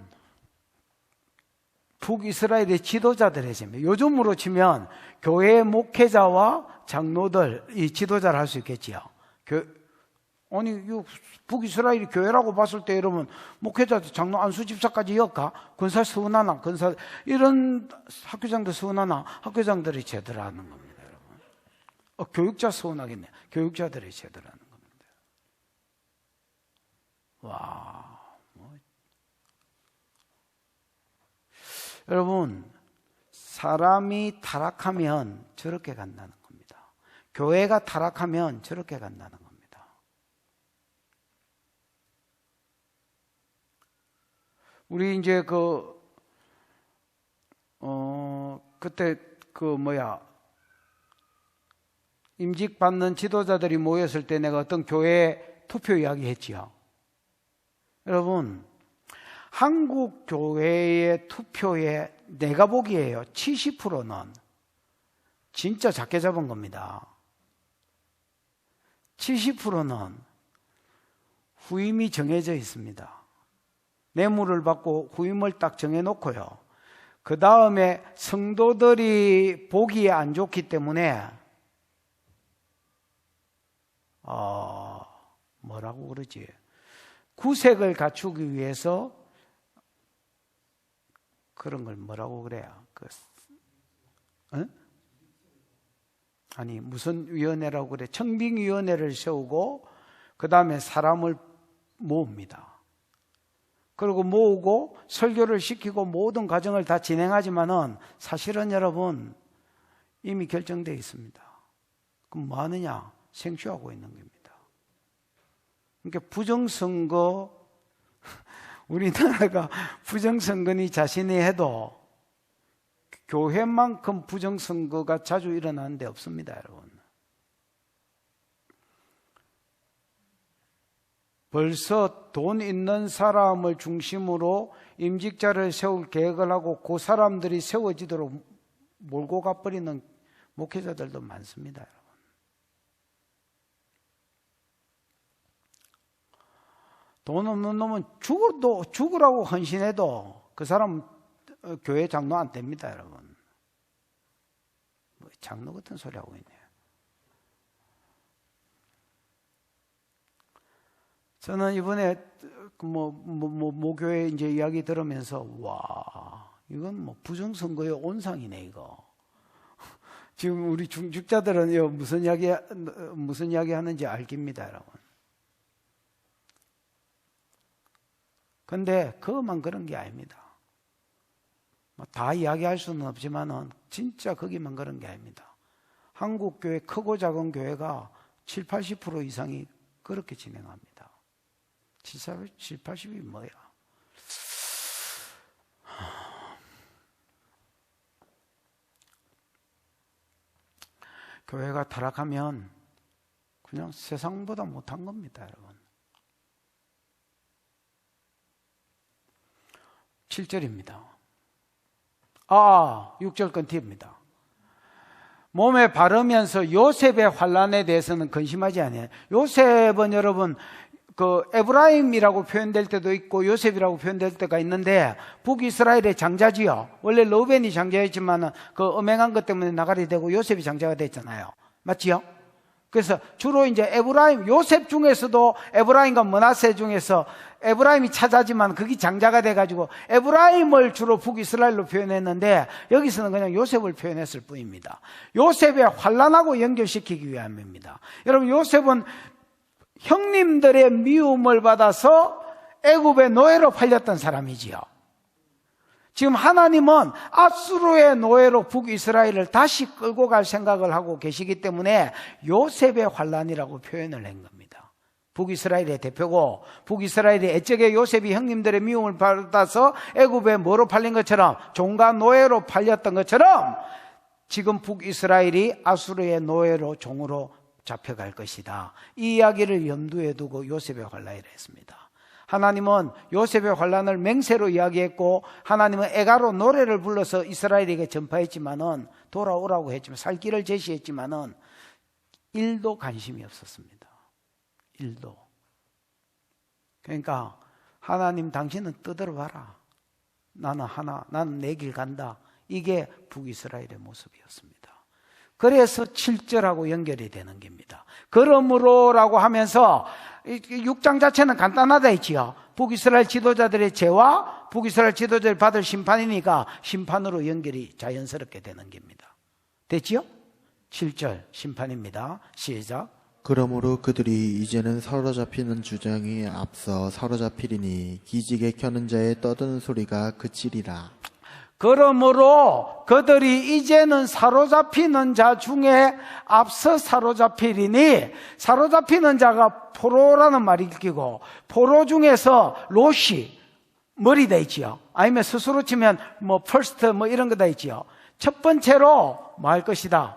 북이스라엘의 지도자들의 죄입니다. 요즘으로 치면 교회 목회자와 장로들 이 지도자를 할 수 있겠지요. 아니 북이스라엘이 교회라고 봤을 때 여러분 목회자 장로 안수 집사까지 이을까? 권사 서운하나? 권사 이런 학교장들 서운하나? 학교장들이 제대로하는 겁니다, 여러분. 교육자 서운하겠네. 교육자들이 제대로하는 겁니다. 와. 여러분, 사람이 타락하면 저렇게 간다는 겁니다. 교회가 타락하면 저렇게 간다는 겁니다. 우리 이제 그때 임직 받는 지도자들이 모였을 때 내가 어떤 교회 투표 이야기 했지요. 여러분, 한국 교회의 투표에 내가 보기에요 70%는 진짜 작게 잡은 겁니다. 70%는 후임이 정해져 있습니다. 뇌물을 받고 후임을 딱 정해놓고요. 그 다음에 성도들이 보기에 안 좋기 때문에 뭐라고 그러지? 구색을 갖추기 위해서 그런 걸 뭐라고 그래요? 아니 무슨 위원회라고 그래? 청빙위원회를 세우고 그 다음에 사람을 모읍니다. 그리고 모으고 설교를 시키고 모든 과정을 다 진행하지만은 사실은 여러분 이미 결정되어 있습니다. 그럼 뭐 하느냐? 생쇼하고 있는 겁니다. 그러니까 부정선거 우리나라가 부정선거니 자신이 해도 교회만큼 부정선거가 자주 일어나는 데 없습니다, 여러분. 벌써 돈 있는 사람을 중심으로 임직자를 세울 계획을 하고 그 사람들이 세워지도록 몰고 가버리는 목회자들도 많습니다, 여러분. 돈 없는 놈은 죽으라고 헌신해도 그 사람 교회 장로 안 됩니다, 여러분. 뭐 장로 같은 소리 하고 있네요. 저는 이번에 모교회 이제 이야기 들으면서 와, 이건 뭐 부정선거의 온상이네 이거. 지금 우리 중직자들은 무슨 이야기 하는지 알깁니다, 여러분. 근데 그것만 그런 게 아닙니다. 다 이야기할 수는 없지만은 진짜 거기만 그런 게 아닙니다. 한국 교회 크고 작은 교회가 7, 80% 이상이 그렇게 진행합니다. 7, 80이 뭐야? 교회가 타락하면 그냥 세상보다 못한 겁니다, 여러분. 7절입니다. 6절 건 뒤입니다. 몸에 바르면서 요셉의 환난에 대해서는 근심하지 않아요. 요셉은 여러분 그 에브라임이라고 표현될 때도 있고 요셉이라고 표현될 때가 있는데 북이스라엘의 장자지요. 원래 러벤이 장자였지만 그 엄행한 것 때문에 나가리 되고 요셉이 장자가 됐잖아요. 맞지요? 그래서 주로 이제 에브라임, 요셉 중에서도 에브라임과 므낫세 중에서 에브라임이 차자지만 그게 장자가 돼가지고 에브라임을 주로 북이스라엘로 표현했는데 여기서는 그냥 요셉을 표현했을 뿐입니다. 요셉의 환난하고 연결시키기 위함입니다. 여러분, 요셉은 형님들의 미움을 받아서 애굽의 노예로 팔렸던 사람이지요. 지금 하나님은 아수르의 노예로 북이스라엘을 다시 끌고 갈 생각을 하고 계시기 때문에 요셉의 환난이라고 표현을 한 겁니다. 북이스라엘의 대표고 북이스라엘의 애적의 요셉이 형님들의 미움을 받아서 애굽에 뭐로 팔린 것처럼 종과 노예로 팔렸던 것처럼 지금 북이스라엘이 아수르의 노예로 종으로 잡혀갈 것이다. 이 이야기를 염두에 두고 요셉의 환난이라 했습니다. 하나님은 요셉의 환난을 맹세로 이야기했고 하나님은 애가로 노래를 불러서 이스라엘에게 전파했지만은 돌아오라고 했지만 살 길을 제시했지만은 1도 관심이 없었습니다. 1도. 그러니까 하나님 당신은 떠들어봐라. 나는 내 길 간다. 이게 북이스라엘의 모습이었습니다. 그래서 7절하고 연결이 되는 겁니다. 그러므로라고 하면서 6장 자체는 간단하다 했지요. 북이스라엘 지도자들의 죄와 북이스라엘 지도자들이 받을 심판이니까 심판으로 연결이 자연스럽게 되는 겁니다. 됐지요? 7절 심판입니다. 시작. 그러므로 그들이 이제는 사로잡히는 주장이 앞서 사로잡히리니 기지개 켜는 자의 떠드는 소리가 그치리라. 그러므로 그들이 이제는 사로잡히는 자 중에 앞서 사로잡히리니, 사로잡히는 자가 포로라는 말이 끼고 포로 중에서 롯이 머리 돼 있지요. 아니면 스스로 치면 퍼스트 이런 거 다 있지요. 첫 번째로 뭐 할 것이다?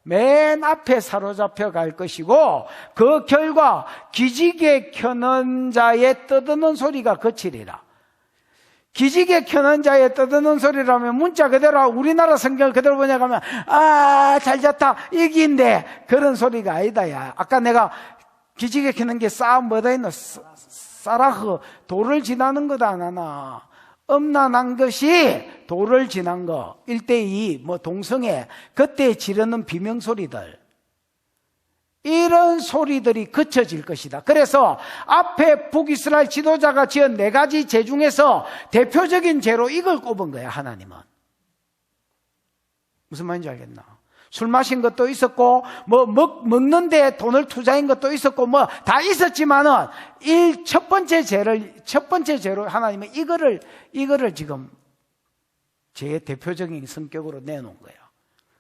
맨 앞에 사로잡혀 갈 것이고 그 결과 기지개 켜는 자의 떠드는 소리가 그치리라. 기지개 켜는 자의 떠드는 소리라면 문자 그대로 우리나라 성경을 그대로 번역하면 잘 잤다 이기인데 그런 소리가 아니다. 야, 아까 내가 기지개 켜는 게 뭐다 했노? 사라흐 돌을 지나는 거다 안 하나. 음란한 것이 돌을 지난 거 1:2 동성애 그때 지르는 비명소리들, 이런 소리들이 그쳐질 것이다. 그래서 앞에 북이스라엘 지도자가 지은 4가지 죄 중에서 대표적인 죄로 이걸 꼽은 거야. 하나님은 무슨 말인지 알겠나? 술 마신 것도 있었고 먹는데 돈을 투자한 것도 있었고 다 있었지만은 첫 번째 죄로 하나님은 이거를 지금 죄의 대표적인 성격으로 내놓은 거예요.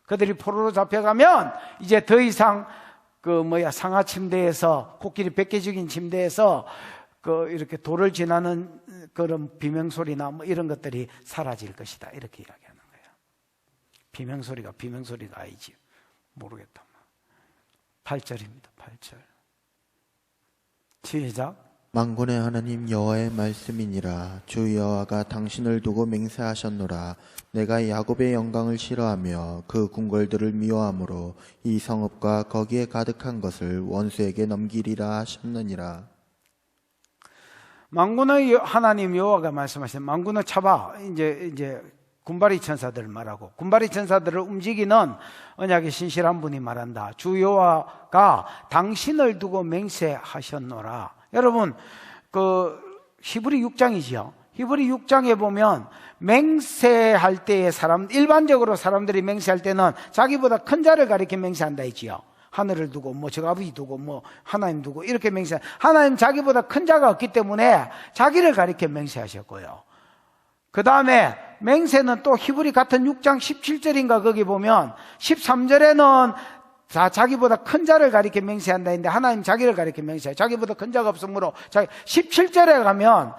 그들이 포로로 잡혀가면 이제 더 이상 상하 침대에서 코끼리 100개 죽인 침대에서 이렇게 돌을 지나는 그런 비명소리나 이런 것들이 사라질 것이다. 이렇게 이야기하는 거예요. 비명소리가 아니지. 모르겠다. 8절입니다. 8절. 시작. 만군의 하나님 여호와의 말씀이니라. 주 여호와가 당신을 두고 맹세하셨노라. 내가 야곱의 영광을 싫어하며 그 궁궐들을 미워하므로 이 성읍과 거기에 가득한 것을 원수에게 넘기리라 하셨느니라. 만군의 하나님 여호와가 말씀하신 만군의 차바 이제 군바리 천사들을 말하고 군바리 천사들을 움직이는 언약의 신실한 분이 말한다. 주 여호와가 당신을 두고 맹세하셨노라. 여러분 히브리 6장이지요. 히브리 6장에 보면 맹세할 때의 일반적으로 사람들이 맹세할 때는 자기보다 큰 자를 가리켜 맹세한다 했지요. 하늘을 두고 저 아버지 두고 하나님 두고 이렇게 하나님 자기보다 큰 자가 없기 때문에 자기를 가리켜 맹세하셨고요. 그 다음에 맹세는 또 히브리 같은 6장 17절인가 거기 보면 13절에는 자기보다 큰 자를 가리켜 맹세한다 했는데 하나님 자기를 가리켜 맹세해요. 자기보다 큰 자가 없으므로 17절에 가면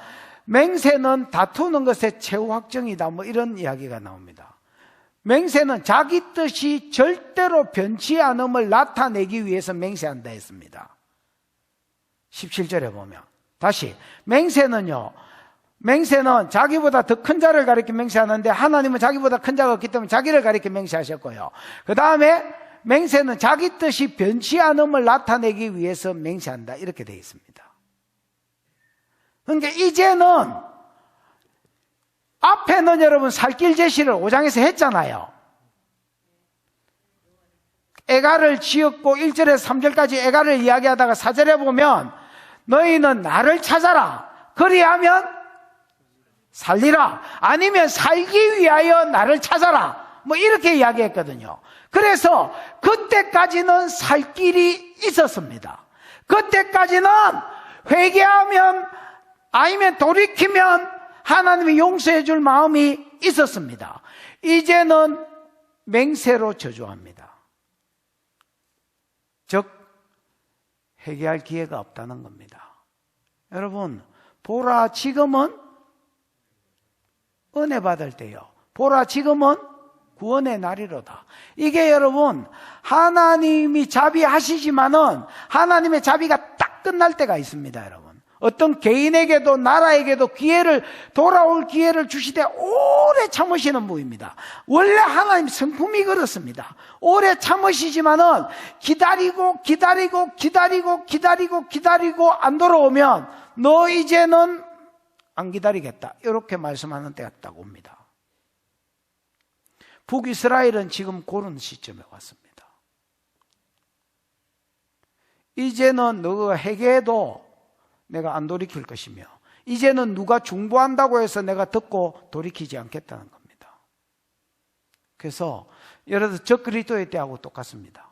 맹세는 다투는 것의 최후 확정이다 뭐 이런 이야기가 나옵니다. 맹세는 자기 뜻이 절대로 변치 않음을 나타내기 위해서 맹세한다 했습니다. 17절에 보면 다시 맹세는 자기보다 더 큰 자를 가리켜 맹세하는데 하나님은 자기보다 큰 자가 없기 때문에 자기를 가리켜 맹세하셨고요. 그 다음에 맹세는 자기 뜻이 변치 않음을 나타내기 위해서 맹세한다 이렇게 되어 있습니다. 그러니까 이제는 앞에는 여러분 살길 제시를 5장에서 했잖아요. 애가를 지었고 1절에서 3절까지 애가를 이야기하다가 4절에 보면 너희는 나를 찾아라. 그리하면 살리라. 아니면 살기 위하여 나를 찾아라. 뭐 이렇게 이야기했거든요. 그래서 그때까지는 살 길이 있었습니다. 그때까지는 회개하면 아니면 돌이키면 하나님이 용서해 줄 마음이 있었습니다. 이제는 맹세로 저주합니다. 즉 회개할 기회가 없다는 겁니다. 여러분 보라 지금은 은혜 받을 때요. 보라 지금은 구원의 날이로다. 이게 여러분 하나님이 자비하시지만은 하나님의 자비가 딱 끝날 때가 있습니다. 여러분 어떤 개인에게도 나라에게도 돌아올 기회를 주시되 오래 참으시는 분입니다. 원래 하나님 성품이 그렇습니다. 오래 참으시지만은 기다리고 안 돌아오면 너 이제는 안 기다리겠다 이렇게 말씀하는 때가 딱 옵니다. 북이스라엘은 지금 그런 시점에 왔습니다. 이제는 너가 회개해도 내가 안 돌이킬 것이며 이제는 누가 중보한다고 해서 내가 듣고 돌이키지 않겠다는 겁니다. 그래서 예를 들어서 적그리스도의 때하고 똑같습니다.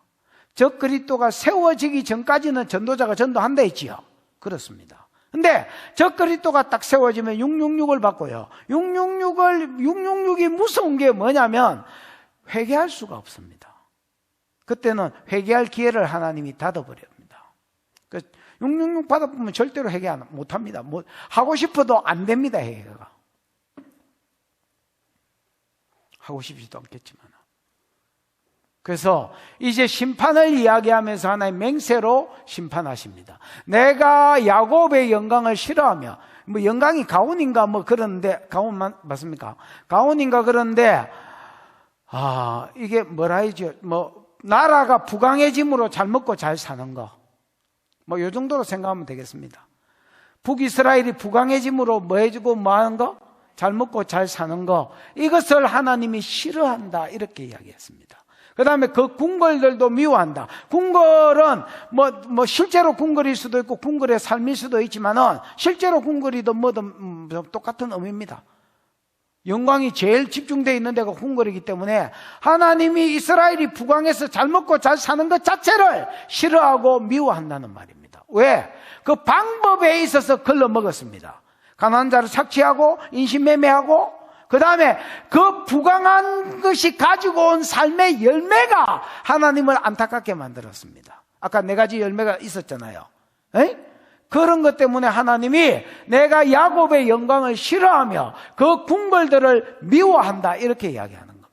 적그리스도가 세워지기 전까지는 전도자가 전도한다 했지요. 그렇습니다. 근데 적그리스도가 딱 세워지면 666을 받고요. 666이 무서운 게 뭐냐면 회개할 수가 없습니다. 그때는 회개할 기회를 하나님이 닫아버립니다. 666 받아보면 절대로 회개 못합니다. 하고 싶어도 안 됩니다. 회개가. 하고 싶지도 않겠지만. 그래서 이제 심판을 이야기하면서 하나님 맹세로 심판하십니다. 내가 야곱의 영광을 싫어하며 영광이 가온인가 그러는데 가온 맞습니까? 가온인가 그런데 이게 뭐라 하죠? 나라가 부강해짐으로 잘 먹고 잘 사는 거. 요 정도로 생각하면 되겠습니다. 북이스라엘이 부강해짐으로 뭐 해주고 뭐 하는 거? 잘 먹고 잘 사는 거. 이것을 하나님이 싫어한다. 이렇게 이야기했습니다. 그 다음에 그 궁궐들도 미워한다. 궁궐은 실제로 궁궐일 수도 있고 궁궐의 삶일 수도 있지만은 실제로 궁궐이든 똑같은 의미입니다. 영광이 제일 집중되어 있는 데가 궁궐이기 때문에 하나님이 이스라엘이 부강해서 잘 먹고 잘 사는 것 자체를 싫어하고 미워한다는 말입니다. 왜? 그 방법에 있어서 걸러먹었습니다. 가난한 자를 착취하고 인신매매하고 그 다음에 그 부강한 것이 가지고 온 삶의 열매가 하나님을 안타깝게 만들었습니다. 아까 4가지 열매가 있었잖아요. 그런 것 때문에 하나님이 내가 야곱의 영광을 싫어하며 그 궁궐들을 미워한다 이렇게 이야기하는 겁니다.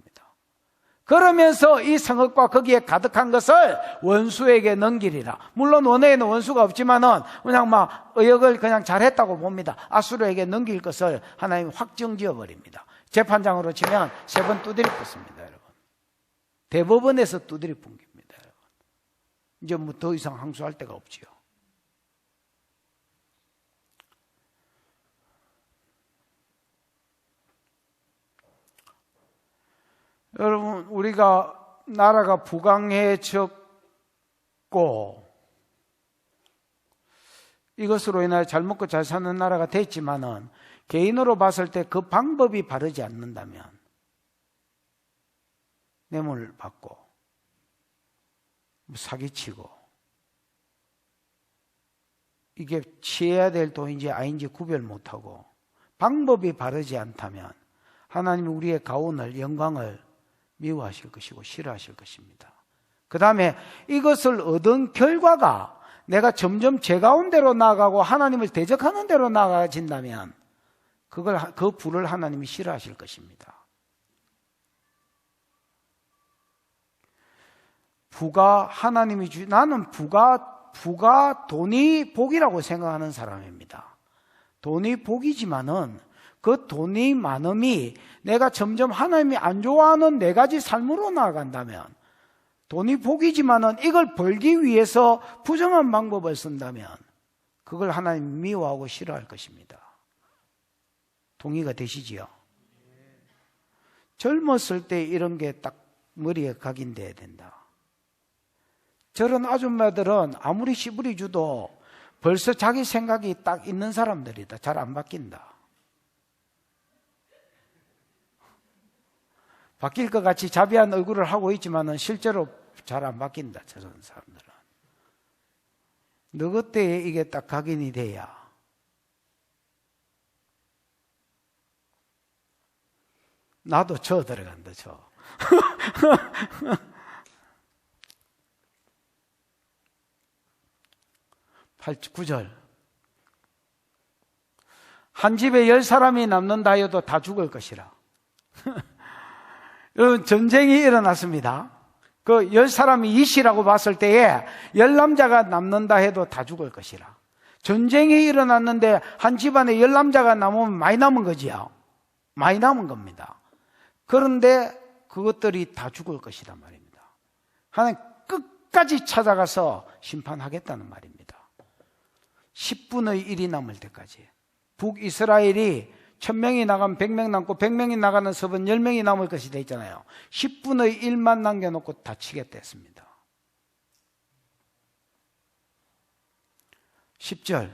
그러면서 이 성읍과 거기에 가득한 것을 원수에게 넘기리라. 물론 원에는 원수가 없지만은 그냥 의역을 그냥 잘했다고 봅니다. 아수르에게 넘길 것을 하나님 확정지어 버립니다. 재판장으로 치면 3번 두드려 붓습니다, 여러분. 대법원에서 두드려 붓깁니다, 여러분. 이제 더 이상 항소할 데가 없지요. 여러분, 우리가 나라가 부강해졌고 이것으로 인하여 잘 먹고 잘 사는 나라가 됐지만은 개인으로 봤을 때 그 방법이 바르지 않는다면 뇌물 받고 사기치고 이게 취해야 될 돈인지 아닌지 구별 못하고 방법이 바르지 않다면 하나님이 우리의 가온을 영광을 미워하실 것이고 싫어하실 것입니다. 그 다음에 이것을 얻은 결과가 내가 점점 제 가운데로 나아가고 하나님을 대적하는 대로 나아진다면 그 불을 하나님이 싫어하실 것입니다. 나는 부가 돈이 복이라고 생각하는 사람입니다. 돈이 복이지만은 그 돈이 많음이 내가 점점 하나님이 안 좋아하는 4가지 삶으로 나아간다면, 돈이 복이지만은 이걸 벌기 위해서 부정한 방법을 쓴다면 그걸 하나님 미워하고 싫어할 것입니다. 동의가 되시지요? 젊었을 때 이런 게 딱 머리에 각인돼야 된다. 저런 아줌마들은 아무리 씨부리 줘도 벌써 자기 생각이 딱 있는 사람들이다. 잘 안 바뀐다. 바뀔 것 같이 자비한 얼굴을 하고 있지만은 실제로 잘 안 바뀐다. 저런 사람들은. 너 그때 이게 딱 각인이 돼야. 나도 저 들어간다, 저. 9절. 한 집에 10사람이 남는다 해도 다 죽을 것이라. 여러분, 전쟁이 일어났습니다. 그 10사람이 이시라고 봤을 때에 10남자가 남는다 해도 다 죽을 것이라. 전쟁이 일어났는데 한 집안에 10남자가 남으면 많이 남은 거지요. 많이 남은 겁니다. 그런데 그것들이 다 죽을 것이란 말입니다. 하나님 끝까지 찾아가서 심판하겠다는 말입니다. 10분의 1이 남을 때까지. 북이스라엘이 1000명이 나가면 100명 남고 100명이 나가는 섭은 10명이 남을 것이 돼 있잖아요. 10분의 1만 남겨놓고 다 치겠다 했습니다. 10절.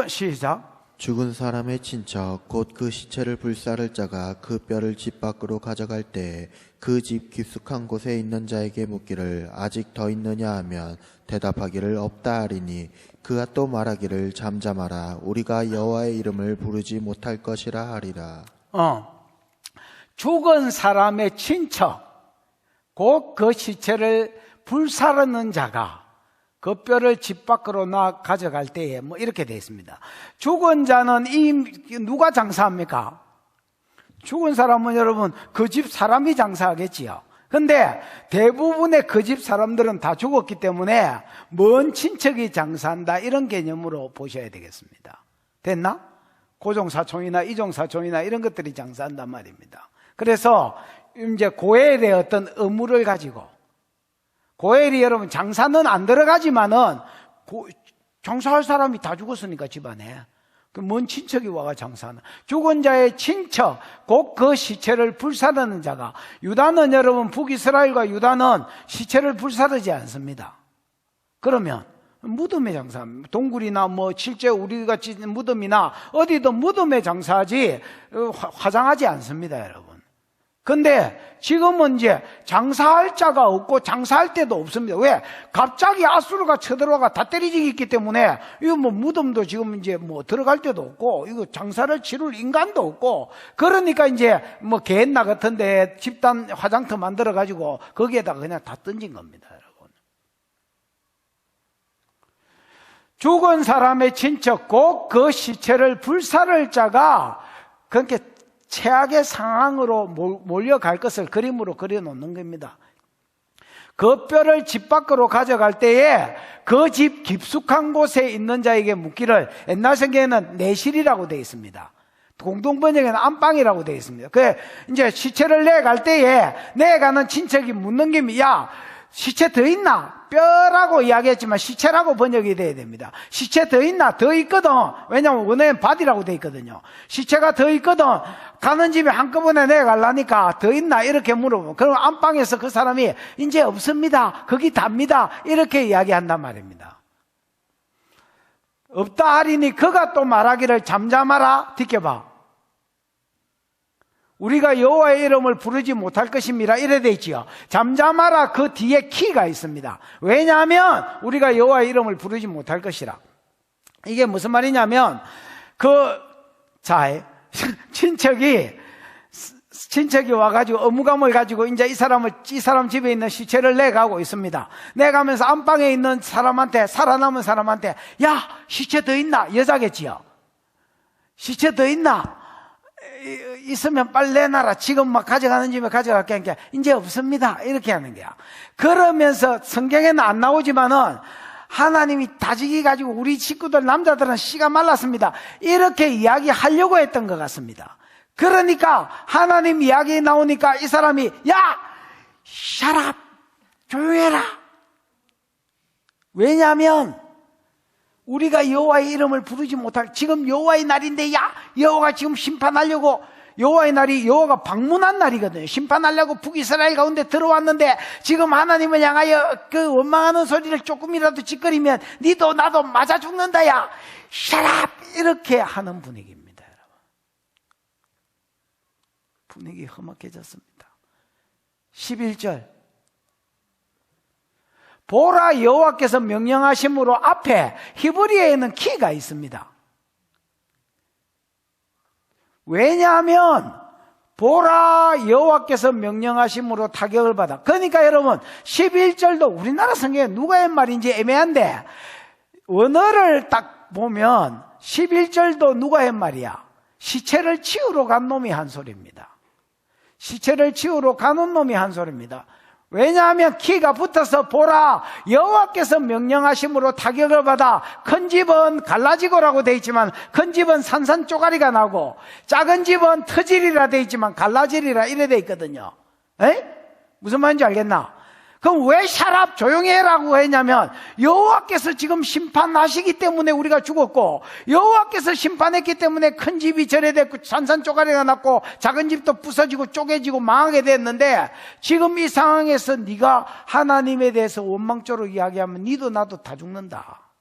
시작. 죽은 사람의 친척 곧 그 시체를 불사를 자가 그 뼈를 집 밖으로 가져갈 때 그 집 깊숙한 곳에 있는 자에게 묻기를 아직 더 있느냐 하면 대답하기를 없다 하리니 그가 또 말하기를 잠잠하라 우리가 여호와의 이름을 부르지 못할 것이라 하리라. 죽은 사람의 친척 곧 그 시체를 불사르는 자가 그 뼈를 집 밖으로 가져갈 때에 이렇게 되어 있습니다. 죽은 자는 누가 장사합니까? 죽은 사람은 여러분 그 집 사람이 장사하겠지요. 근데 대부분의 그 집 사람들은 다 죽었기 때문에 먼 친척이 장사한다 이런 개념으로 보셔야 되겠습니다. 됐나? 고종사촌이나 이종사촌이나 이런 것들이 장사한단 말입니다. 그래서 이제 고엘의 어떤 의무를 가지고 고엘이 여러분 장사는 안 들어가지만은 장사할 사람이 다 죽었으니까 집안에 그 먼 친척이 와가 장사하는 죽은 자의 친척 곧 그 시체를 불사르는 자가 유다는 여러분 북이스라엘과 유다는 시체를 불사르지 않습니다. 그러면 무덤에 장사합니다. 동굴이나 실제 우리가 짓는 무덤이나 어디든 무덤에 장사하지 화장하지 않습니다, 여러분. 근데 지금은 이제 장사할 자가 없고 장사할 데도 없습니다. 왜? 갑자기 아수르가 쳐들어가 다 때리지기 있기 때문에 이거 무덤도 지금 이제 들어갈 데도 없고 이거 장사를 치룰 인간도 없고 그러니까 이제 개나 같은데 집단 화장터 만들어 가지고 거기에다가 그냥 다 던진 겁니다, 여러분. 죽은 사람의 친척 곧 그 시체를 불사를 자가 그렇게 최악의 상황으로 몰려갈 것을 그림으로 그려놓는 겁니다. 그 뼈를 집 밖으로 가져갈 때에 그 집 깊숙한 곳에 있는 자에게 묻기를 옛날 성경에는 내실이라고 되어 있습니다. 공동번역에는 안방이라고 되어 있습니다. 그 이제 시체를 내갈 때에 내가는 친척이 묻는 게 야 시체 더 있나? 뼈라고 이야기했지만 시체라고 번역이 돼야 됩니다. 시체 더 있나? 더 있거든. 왜냐하면 원어엔 바디라고 돼 있거든요. 시체가 더 있거든. 가는 집에 한꺼번에 내가려니까 더 있나? 이렇게 물어보면 그럼 안방에서 그 사람이 이제 없습니다. 거기 답니다. 이렇게 이야기한단 말입니다. 없다 하리니 그가 또 말하기를 잠잠하라. 뒷겨봐. 우리가 여호와의 이름을 부르지 못할 것입니다. 이래 돼 있지요. 잠잠하라 그 뒤에 키가 있습니다. 왜냐하면 우리가 여호와의 이름을 부르지 못할 것이라. 이게 무슨 말이냐면 친척이 친척이 와가지고 어무감을 가지고 이제 이 사람 집에 있는 시체를 내가고 있습니다. 내가면서 안방에 있는 사람한테, 살아남은 사람한테, 야, 시체 더 있나? 여자겠지요. 시체 더 있나? 있으면 빨리 내놔라. 지금 막 가져가는 집에 가져갈게. 하니까 이제 없습니다. 이렇게 하는 거야. 그러면서 성경에는 안 나오지만은 하나님이 다지기 가지고 우리 식구들 남자들은 씨가 말랐습니다. 이렇게 이야기하려고 했던 것 같습니다. 그러니까 하나님 이야기 나오니까 이 사람이 야! 샤랍! 조용해라! 왜냐하면 우리가 여호와의 이름을 부르지 못할, 지금 여호와의 날인데, 야! 여호와가 지금 심판하려고, 여호와의 날이 여호와가 방문한 날이거든요. 심판하려고 북이스라엘 가운데 들어왔는데 지금 하나님을 향하여 그 원망하는 소리를 조금이라도 짓거리면 니도 나도 맞아 죽는다, 야! 샤랍! 이렇게 하는 분위기입니다, 여러분. 분위기 험악해졌습니다. 11절. 보라, 여호와께서 명령하심으로 앞에 히브리어에는 키가 있습니다. 왜냐하면 보라, 여호와께서 명령하심으로 타격을 받아. 그러니까 여러분 11절도 우리나라 성경에 누가 한 말인지 애매한데 원어를 딱 보면 11절도 누가 한 말이야? 시체를 치우러 간 놈이 한 소리입니다. 시체를 치우러 가는 놈이 한 소리입니다. 왜냐하면 키가 붙어서 보라, 여호와께서 명령하심으로 타격을 받아 큰 집은 갈라지고라고 되어 있지만 큰 집은 산산조가리가 나고 작은 집은 터지리라 되어 있지만 갈라지리라 이래 되어 있거든요. 에? 무슨 말인지 알겠나? 그럼 왜 샤랍 조용히 해라고 했냐면 여호와께서 지금 심판하시기 때문에 우리가 죽었고 여호와께서 심판했기 때문에 큰 집이 절해됐고 산산조가리가 났고 작은 집도 부서지고 쪼개지고 망하게 됐는데 지금 이 상황에서 네가 하나님에 대해서 원망조로 이야기하면 니도 나도 다 죽는다,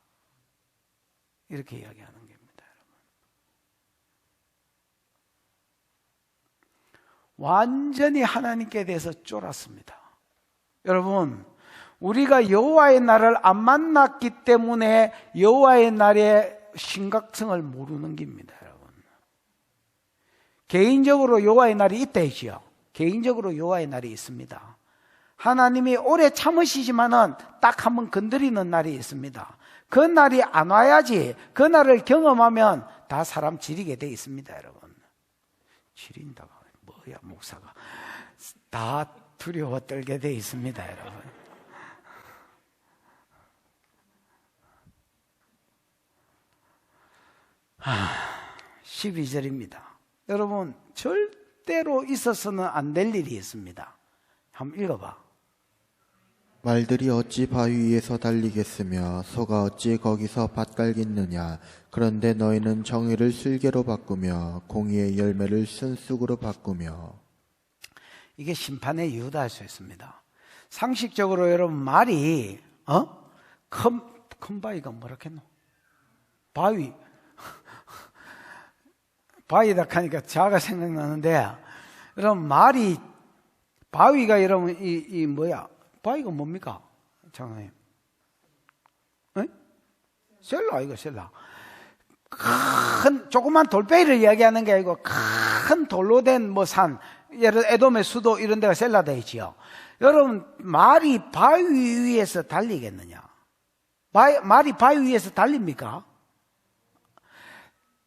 이렇게 이야기하는 겁니다. 완전히 하나님께 대해서 쫄았습니다. 여러분, 우리가 여호와의 날을 안 만났기 때문에 여호와의 날의 심각성을 모르는 겁니다, 여러분. 개인적으로 여호와의 날이 있다 했지요. 개인적으로 여호와의 날이 있습니다. 하나님이 오래 참으시지만은 딱 한 번 건드리는 날이 있습니다. 그 날이 안 와야지 그 날을 경험하면 다 사람 지리게 돼 있습니다, 여러분. 지린다가 뭐야, 목사가 다 두려워 떨게 돼 있습니다, 여러분. 12절입니다. 여러분, 절대로 있어서는 안 될 일이 있습니다. 한번 읽어봐. 말들이 어찌 바위 위에서 달리겠으며 소가 어찌 거기서 밭 갈겠느냐. 그런데 너희는 정의를 슬개로 바꾸며 공의의 열매를 쓴쑥으로 바꾸며. 이게 심판의 이유다 할 수 있습니다. 상식적으로 여러분 말이 큰 바위가 뭐라 했노? 바위다 하니까 자가 생각나는데 여러분 말이 바위가 여러분 이 뭐야? 바위가 뭡니까? 장관님. 셀라 이거 셀라. 큰 조그만 돌베이를 이야기하는 게 아니고 큰 돌로 된 뭐 산, 예를 들어 에돔의 수도 이런 데가 셀라되어 있지요. 여러분 말이 바위 위에서 달리겠느냐? 말이 바위 위에서 달립니까?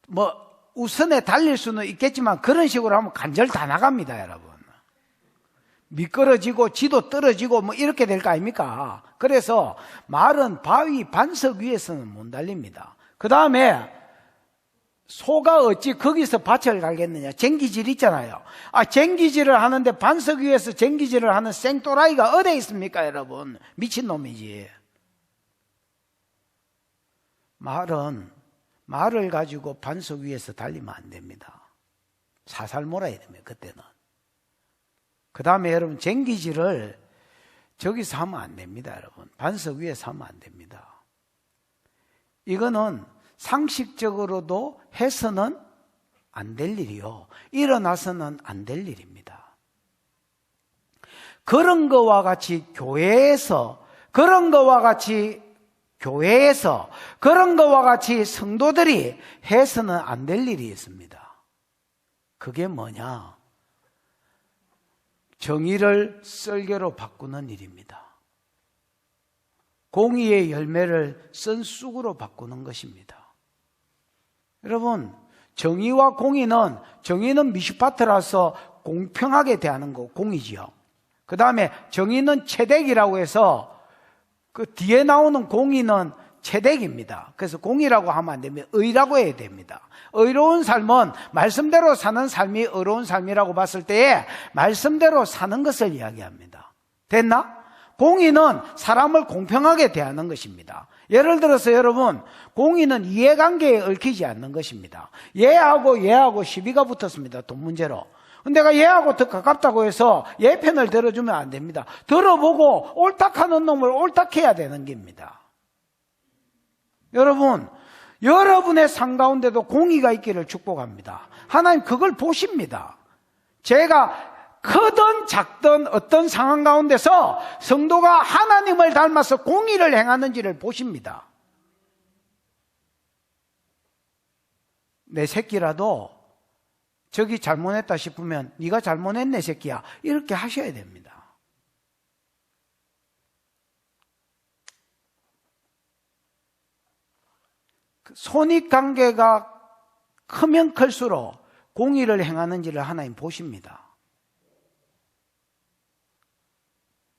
뭐 우선에 달릴 수는 있겠지만 그런 식으로 하면 관절 다 나갑니다, 여러분. 미끄러지고 지도 떨어지고 뭐 이렇게 될 거 아닙니까? 그래서 말은 바위 반석 위에서는 못 달립니다. 그 다음에 소가 어찌 거기서 밭을 갈겠느냐? 쟁기질 있잖아요. 쟁기질을 하는데 반석 위에서 쟁기질을 하는 생또라이가 어디에 있습니까, 여러분? 미친놈이지. 말을 가지고 반석 위에서 달리면 안 됩니다. 사살 몰아야 됩니다, 그때는. 그 다음에 여러분, 쟁기질을 저기서 하면 안 됩니다, 여러분. 반석 위에서 하면 안 됩니다. 이거는 상식적으로도 해서는 안 될 일이요. 일어나서는 안 될 일입니다. 그런 거와 같이 교회에서, 그런 거와 같이 성도들이 해서는 안 될 일이 있습니다. 그게 뭐냐? 정의를 썰개로 바꾸는 일입니다. 공의의 열매를 쓴 쑥으로 바꾸는 것입니다. 여러분, 정의와 공의는, 정의는 미슈파트라서 공평하게 대하는 거, 공이지요. 그 다음에 정의는 채덱이라고 해서 그 뒤에 나오는 공의는 채덱입니다. 그래서 공의라고 하면 안 됩니다. 의라고 해야 됩니다. 의로운 삶은 말씀대로 사는 삶이 의로운 삶이라고 봤을 때에 말씀대로 사는 것을 이야기합니다. 됐나? 공의는 사람을 공평하게 대하는 것입니다. 예를 들어서 여러분, 공의는 이해관계에 얽히지 않는 것입니다. 얘하고 시비가 붙었습니다. 돈 문제로. 내가 얘하고 더 가깝다고 해서 얘 편을 들어주면 안 됩니다. 들어보고 옳다하는 놈을 옳다해야 되는 겁니다. 여러분, 여러분의 삶 가운데도 공의가 있기를 축복합니다. 하나님 그걸 보십니다. 제가 크든 작든 어떤 상황 가운데서 성도가 하나님을 닮아서 공의를 행하는지를 보십니다. 내 새끼라도 저기 잘못했다 싶으면 네가 잘못했네 새끼야 이렇게 하셔야 됩니다. 손익관계가 크면 클수록 공의를 행하는지를 하나님 보십니다.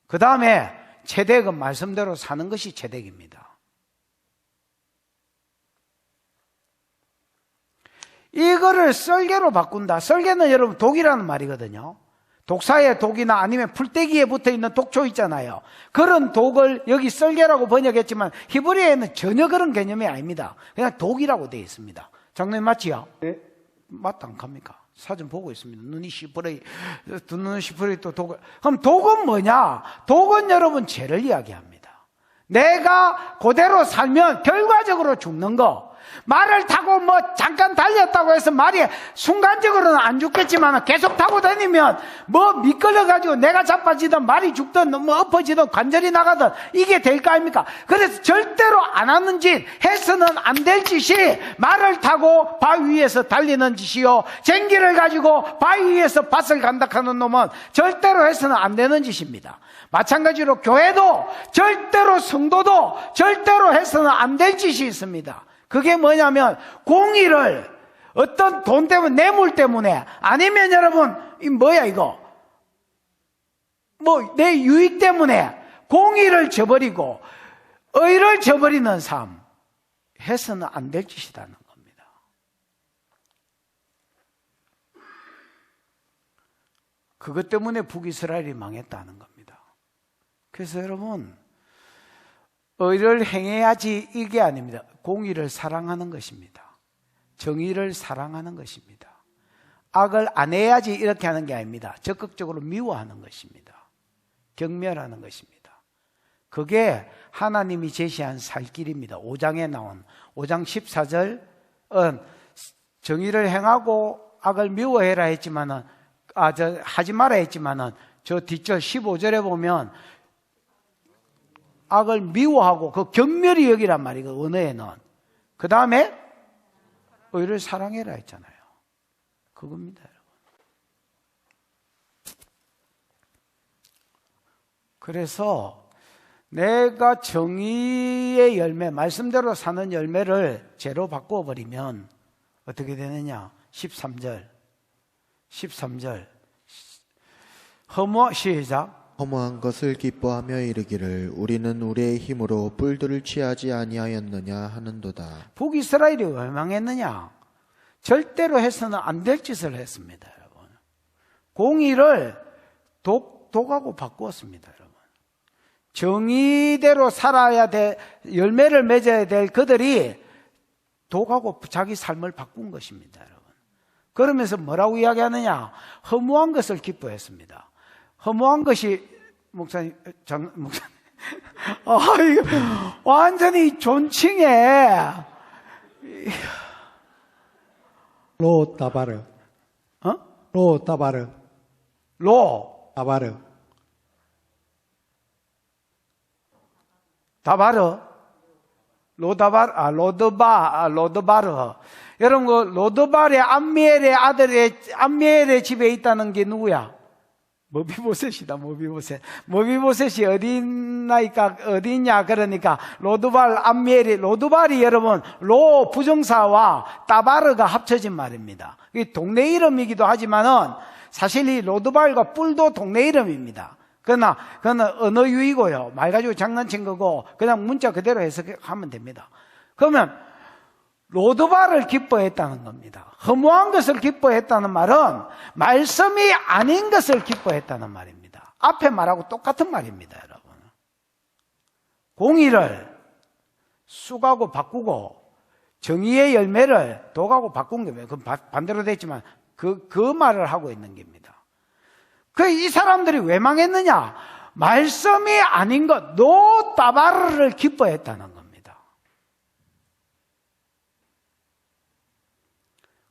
그 다음에 채덱은 말씀대로 사는 것이 채덱입니다. 이거를 썰개로 바꾼다. 썰개는 여러분 독이라는 말이거든요. 독사의 독이나 아니면 풀떼기에 붙어있는 독초 있잖아요. 그런 독을 여기 썰개라고 번역했지만 히브리어에는 전혀 그런 개념이 아닙니다. 그냥 독이라고 되어 있습니다. 장로님 맞지요? 네. 맞다 안 갑니까? 사진 보고 있습니다. 눈이 시퍼레, 두 눈은 시퍼레 또 독을. 그럼 독은 뭐냐? 독은 여러분 죄를 이야기합니다. 내가 그대로 살면 결과적으로 죽는 거. 말을 타고 뭐 잠깐 달렸다고 해서 말이 순간적으로는 안 죽겠지만 계속 타고 다니면 뭐 미끌려가지고 내가 자빠지든 말이 죽든 뭐 엎어지든 관절이 나가든 이게 될 거 아닙니까? 그래서 절대로 안 하는 짓, 해서는 안 될 짓이 말을 타고 바위 위에서 달리는 짓이요, 쟁기를 가지고 바위 위에서 밭을 간다하는 놈은 절대로 해서는 안 되는 짓입니다. 마찬가지로 교회도 절대로, 성도도 절대로 해서는 안 될 짓이 있습니다. 그게 뭐냐면 공의를 어떤 돈 때문에, 뇌물 때문에, 아니면 여러분 이 뭐야 이거 뭐 내 유익 때문에 공의를 저버리고 의를 저버리는 삶, 해서는 안 될 짓이라는 겁니다. 그것 때문에 북이스라엘이 망했다는 겁니다. 그래서 여러분, 의를 행해야지 이게 아닙니다. 공의를 사랑하는 것입니다. 정의를 사랑하는 것입니다. 악을 안 해야지 이렇게 하는 게 아닙니다. 적극적으로 미워하는 것입니다. 경멸하는 것입니다. 그게 하나님이 제시한 살 길입니다. 5장에 나온 5장 14절은 정의를 행하고 악을 미워해라 했지만은, 하지 마라 했지만은, 저 뒷절 15절에 보면 악을 미워하고 그 경멸이 여기란 말이고, 원어에는. 그 다음에 의를 사랑해라 했잖아요. 그겁니다, 여러분. 그래서 내가 정의의 열매, 말씀대로 사는 열매를 죄로 바꾸어버리면 어떻게 되느냐? 13절. 시작. 허무한 것을 기뻐하며 이르기를 우리는 우리의 힘으로 뿔들을 취하지 아니하였느냐 하는도다. 북이스라엘이 왜 망했느냐? 절대로 해서는 안 될 짓을 했습니다, 여러분. 공의를 독하고 바꾸었습니다, 여러분. 정의대로 살아야 될, 열매를 맺어야 될 그들이 독하고 자기 삶을 바꾼 것입니다, 여러분. 그러면서 뭐라고 이야기하느냐? 허무한 것을 기뻐했습니다. 허무한 것이, 목사님, 이거 완전히 존칭해. 로 다바르. 로 다바르. 로 다바르. 다바르. 로드바르. 여러분, 그 로드발의 암미엘의 아들의, 암미엘의 집에 있다는 게 누구야? 머비보셋이다, 머비보셋. 머비보셋이 어디냐, 그러니까, 로드발, 암미엘이, 로드발이 여러분, 로 부정사와 따바르가 합쳐진 말입니다. 이 동네 이름이기도 하지만은, 사실 이 로드발과 뿔도 동네 이름입니다. 그러나, 그거는 언어유이고요. 말 가지고 장난친 거고, 그냥 문자 그대로 해석하면 됩니다. 그러면, 로드발을 기뻐했다는 겁니다. 허무한 것을 기뻐했다는 말은 말씀이 아닌 것을 기뻐했다는 말입니다. 앞에 말하고 똑같은 말입니다, 여러분. 공의를 쑥하고 바꾸고 정의의 열매를 독하고 바꾼 겁니다. 그건 반대로 됐지만 그 말을 하고 있는 겁니다. 이 사람들이 왜 망했느냐? 말씀이 아닌 것, 노다바르를 기뻐했다는 겁니다.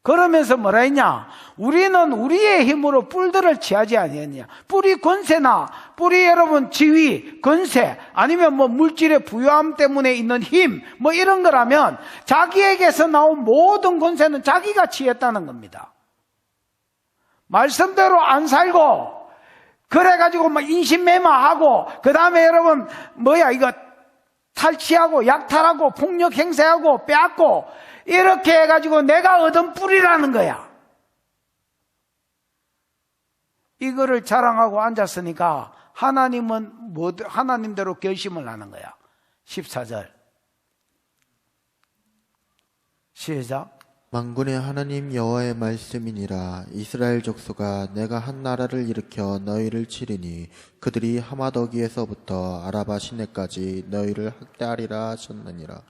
그러면서 뭐라 했냐? 우리는 우리의 힘으로 뿔들을 취하지 아니했냐? 뿔이 권세나, 뿔이 여러분 지위, 권세, 아니면 뭐 물질의 부유함 때문에 있는 힘, 뭐 이런 거라면 자기에게서 나온 모든 권세는 자기가 취했다는 겁니다. 말씀대로 안 살고, 그래가지고 막 인신매마하고, 그 다음에 여러분, 이거 탈취하고, 약탈하고, 폭력 행사하고, 빼앗고, 이렇게 해가지고 내가 얻은 뿔이라는 거야. 이거를 자랑하고 앉았으니까 하나님은 하나님대로 결심을 하는 거야. 14절 시작. 만군의 하나님 여호와의 말씀이니라. 이스라엘 족속아, 내가 한 나라를 일으켜 너희를 치리니 그들이 하마더기에서부터 아라바 시내까지 너희를 학대하리라 하셨느니라.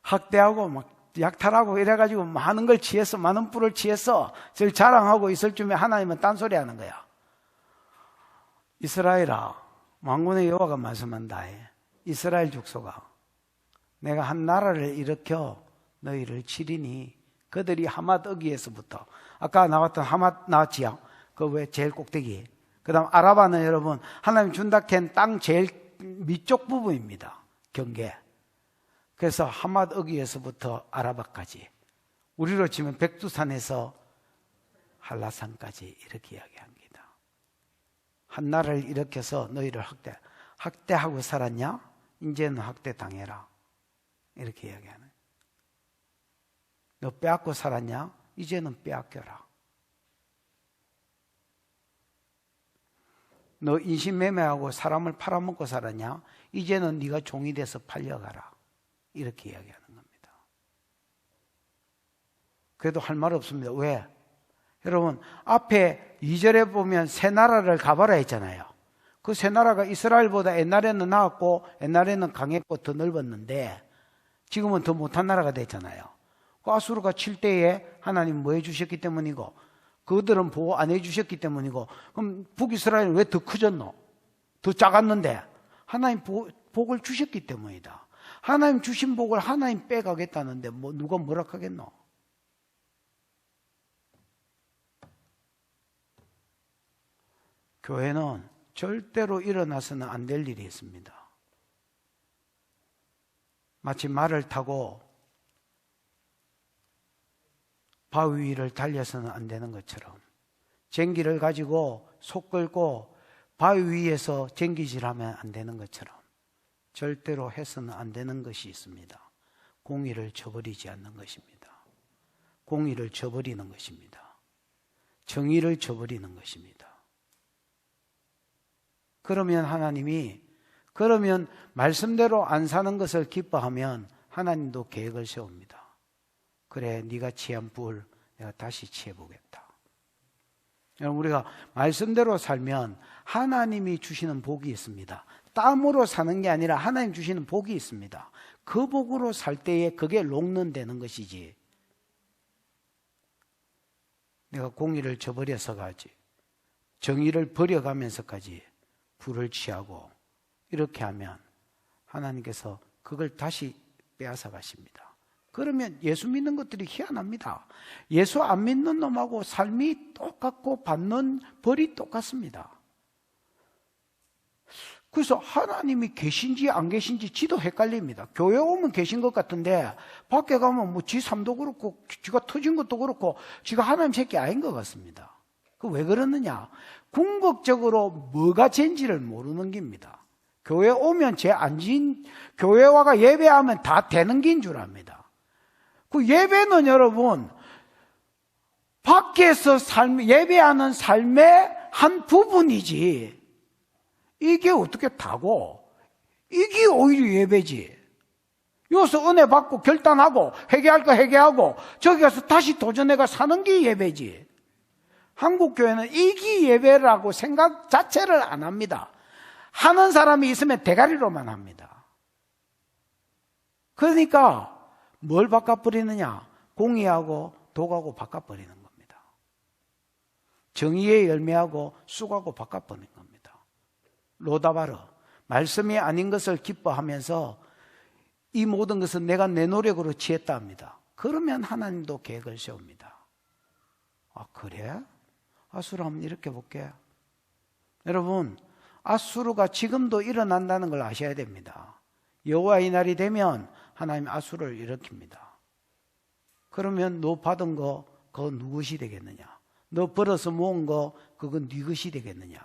학대하고 막 약탈하고 이래가지고 많은 걸 취했어, 많은 뿔을 취했어. 저를 자랑하고 있을 쯤에 하나님은 딴소리 하는 거야. 이스라엘아, 만군의 여호와가 말씀한다. 이스라엘 족속아, 내가 한 나라를 일으켜 너희를 치리니 그들이 하맛어기에서부터, 아까 나왔던 하맛나치야, 그 왜 제일 꼭대기, 그 다음 아라바는 여러분 하나님 준다 캔 땅 제일 밑쪽 부분입니다. 경계. 그래서 하맛어기에서부터 아라바까지, 우리로 치면 백두산에서 한라산까지 이렇게 이야기합니다. 한 나라를 일으켜서 너희를 학대하고 살았냐? 이제는 학대당해라, 이렇게 이야기하는. 너 빼앗고 살았냐? 이제는 빼앗겨라. 너 인신매매하고 사람을 팔아먹고 살았냐? 이제는 네가 종이 돼서 팔려가라, 이렇게 이야기하는 겁니다. 그래도 할 말 없습니다. 왜? 여러분, 앞에 2절에 보면 새 나라를 가봐라 했잖아요. 그 새 나라가 이스라엘보다 옛날에는 나았고 옛날에는 강했고 더 넓었는데 지금은 더 못한 나라가 됐잖아요. 그 아수르가 칠 때에 하나님 뭐 해주셨기 때문이고, 그들은 보호 안 해주셨기 때문이고, 그럼 북이스라엘은 왜 더 커졌노? 더 작았는데 하나님 복을 주셨기 때문이다. 하나님 주신 복을 하나님 빼가겠다는데 누가 뭐라 하겠노? 교회는 절대로 일어나서는 안 될 일이 있습니다. 마치 말을 타고 바위 위를 달려서는 안 되는 것처럼, 쟁기를 가지고 속 끌고 바위 위에서 쟁기질하면 안 되는 것처럼 절대로 해서는 안 되는 것이 있습니다. 공의를 저버리지 않는 것입니다. 공의를 저버리는 것입니다. 정의를 저버리는 것입니다. 그러면 하나님이, 그러면 말씀대로 안 사는 것을 기뻐하면 하나님도 계획을 세웁니다. 그래, 네가 취한 뿔 내가 다시 취해보겠다. 여러분, 우리가 말씀대로 살면 하나님이 주시는 복이 있습니다. 땀으로 사는 게 아니라 하나님 주시는 복이 있습니다. 그 복으로 살 때에 그게 롱런되는 것이지, 내가 공의를 저버려서까지, 정의를 버려가면서까지 불을 취하고 이렇게 하면 하나님께서 그걸 다시 빼앗아 가십니다. 그러면 예수 믿는 것들이 희한합니다. 예수 안 믿는 놈하고 삶이 똑같고 받는 벌이 똑같습니다. 그래서 하나님이 계신지 안 계신지 지도 헷갈립니다. 교회 오면 계신 것 같은데 밖에 가면 지 삶도 그렇고 지가 터진 것도 그렇고 지가 하나님 새끼 아닌 것 같습니다. 그 왜 그러느냐? 궁극적으로 뭐가 죄인지를 모르는 겁니다. 교회 오면 죄 안 지은, 교회 와가 예배하면 다 되는 게인 줄 압니다. 그 예배는 여러분, 밖에서 예배하는 삶의 한 부분이지, 이게 어떻게 다고, 이게 오히려 예배지. 여기서 은혜 받고 결단하고 회개할 거 회개하고 저기 가서 다시 도전해가 사는 게 예배지. 한국 교회는 이게 예배라고 생각 자체를 안 합니다. 하는 사람이 있으면 대가리로만 합니다. 그러니까 뭘 바꿔버리느냐? 공의하고 독하고 바꿔버리는 겁니다. 정의의 열매하고 쑥하고 바꿔버리는 겁니다. 로다바르, 말씀이 아닌 것을 기뻐하면서 이 모든 것은 내가 내 노력으로 취했다 합니다. 그러면 하나님도 계획을 세웁니다. 아, 그래? 아수르 한번 이렇게 볼게. 여러분, 아수르가 지금도 일어난다는 걸 아셔야 됩니다. 여호와의 날이 되면 하나님 아수르를 일으킵니다. 그러면 너 받은 거 그거 누구시 되겠느냐? 너 벌어서 모은 거 그건 네 것이 되겠느냐?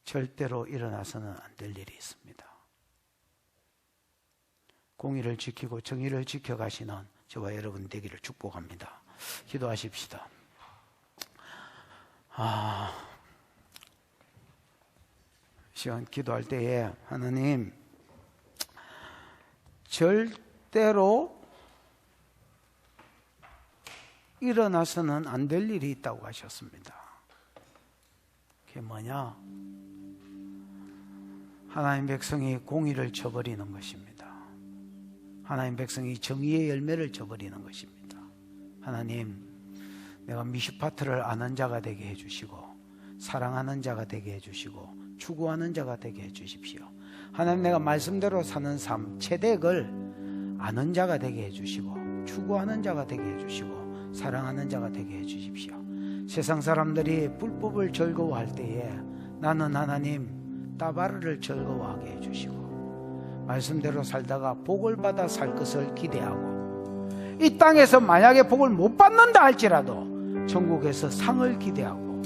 절대로 일어나서는 안 될 일이 있습니다. 공의를 지키고 정의를 지켜가시는 저와 여러분 되기를 축복합니다. 기도하십시다. 시간 기도할 때에 하나님, 절대로 일어나서는 안 될 일이 있다고 하셨습니다. 그게 뭐냐? 하나님 백성이 공의를 저버리는 것입니다. 하나님 백성이 정의의 열매를 저버리는 것입니다. 하나님, 내가 미슈파트를 아는 자가 되게 해주시고 사랑하는 자가 되게 해주시고 추구하는 자가 되게 해주십시오. 하나님, 내가 말씀대로 사는 삶, 채택을 아는 자가 되게 해주시고 추구하는 자가 되게 해주시고 사랑하는 자가 되게 해주십시오. 세상 사람들이 불법을 즐거워할 때에 나는 하나님 따바르를 즐거워하게 해주시고 말씀대로 살다가 복을 받아 살 것을 기대하고 이 땅에서 만약에 복을 못 받는다 할지라도 천국에서 상을 기대하고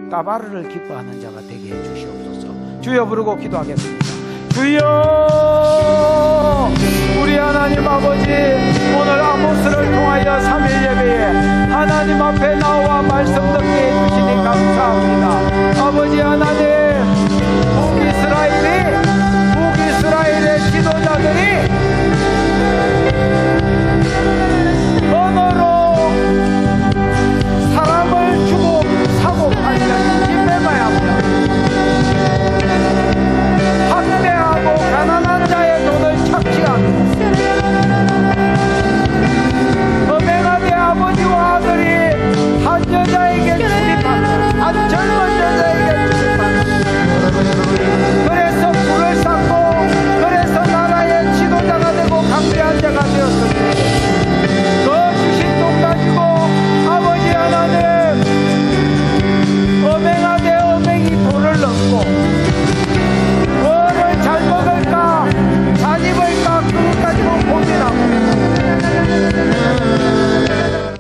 따바르를 기뻐하는 자가 되게 해주시옵소서. 주여 부르고 기도하겠습니다. 주여, 우리 하나님 아버지, 오늘 아모스를 통하여 3일 예배에 하나님 앞에 나와 말씀 듣기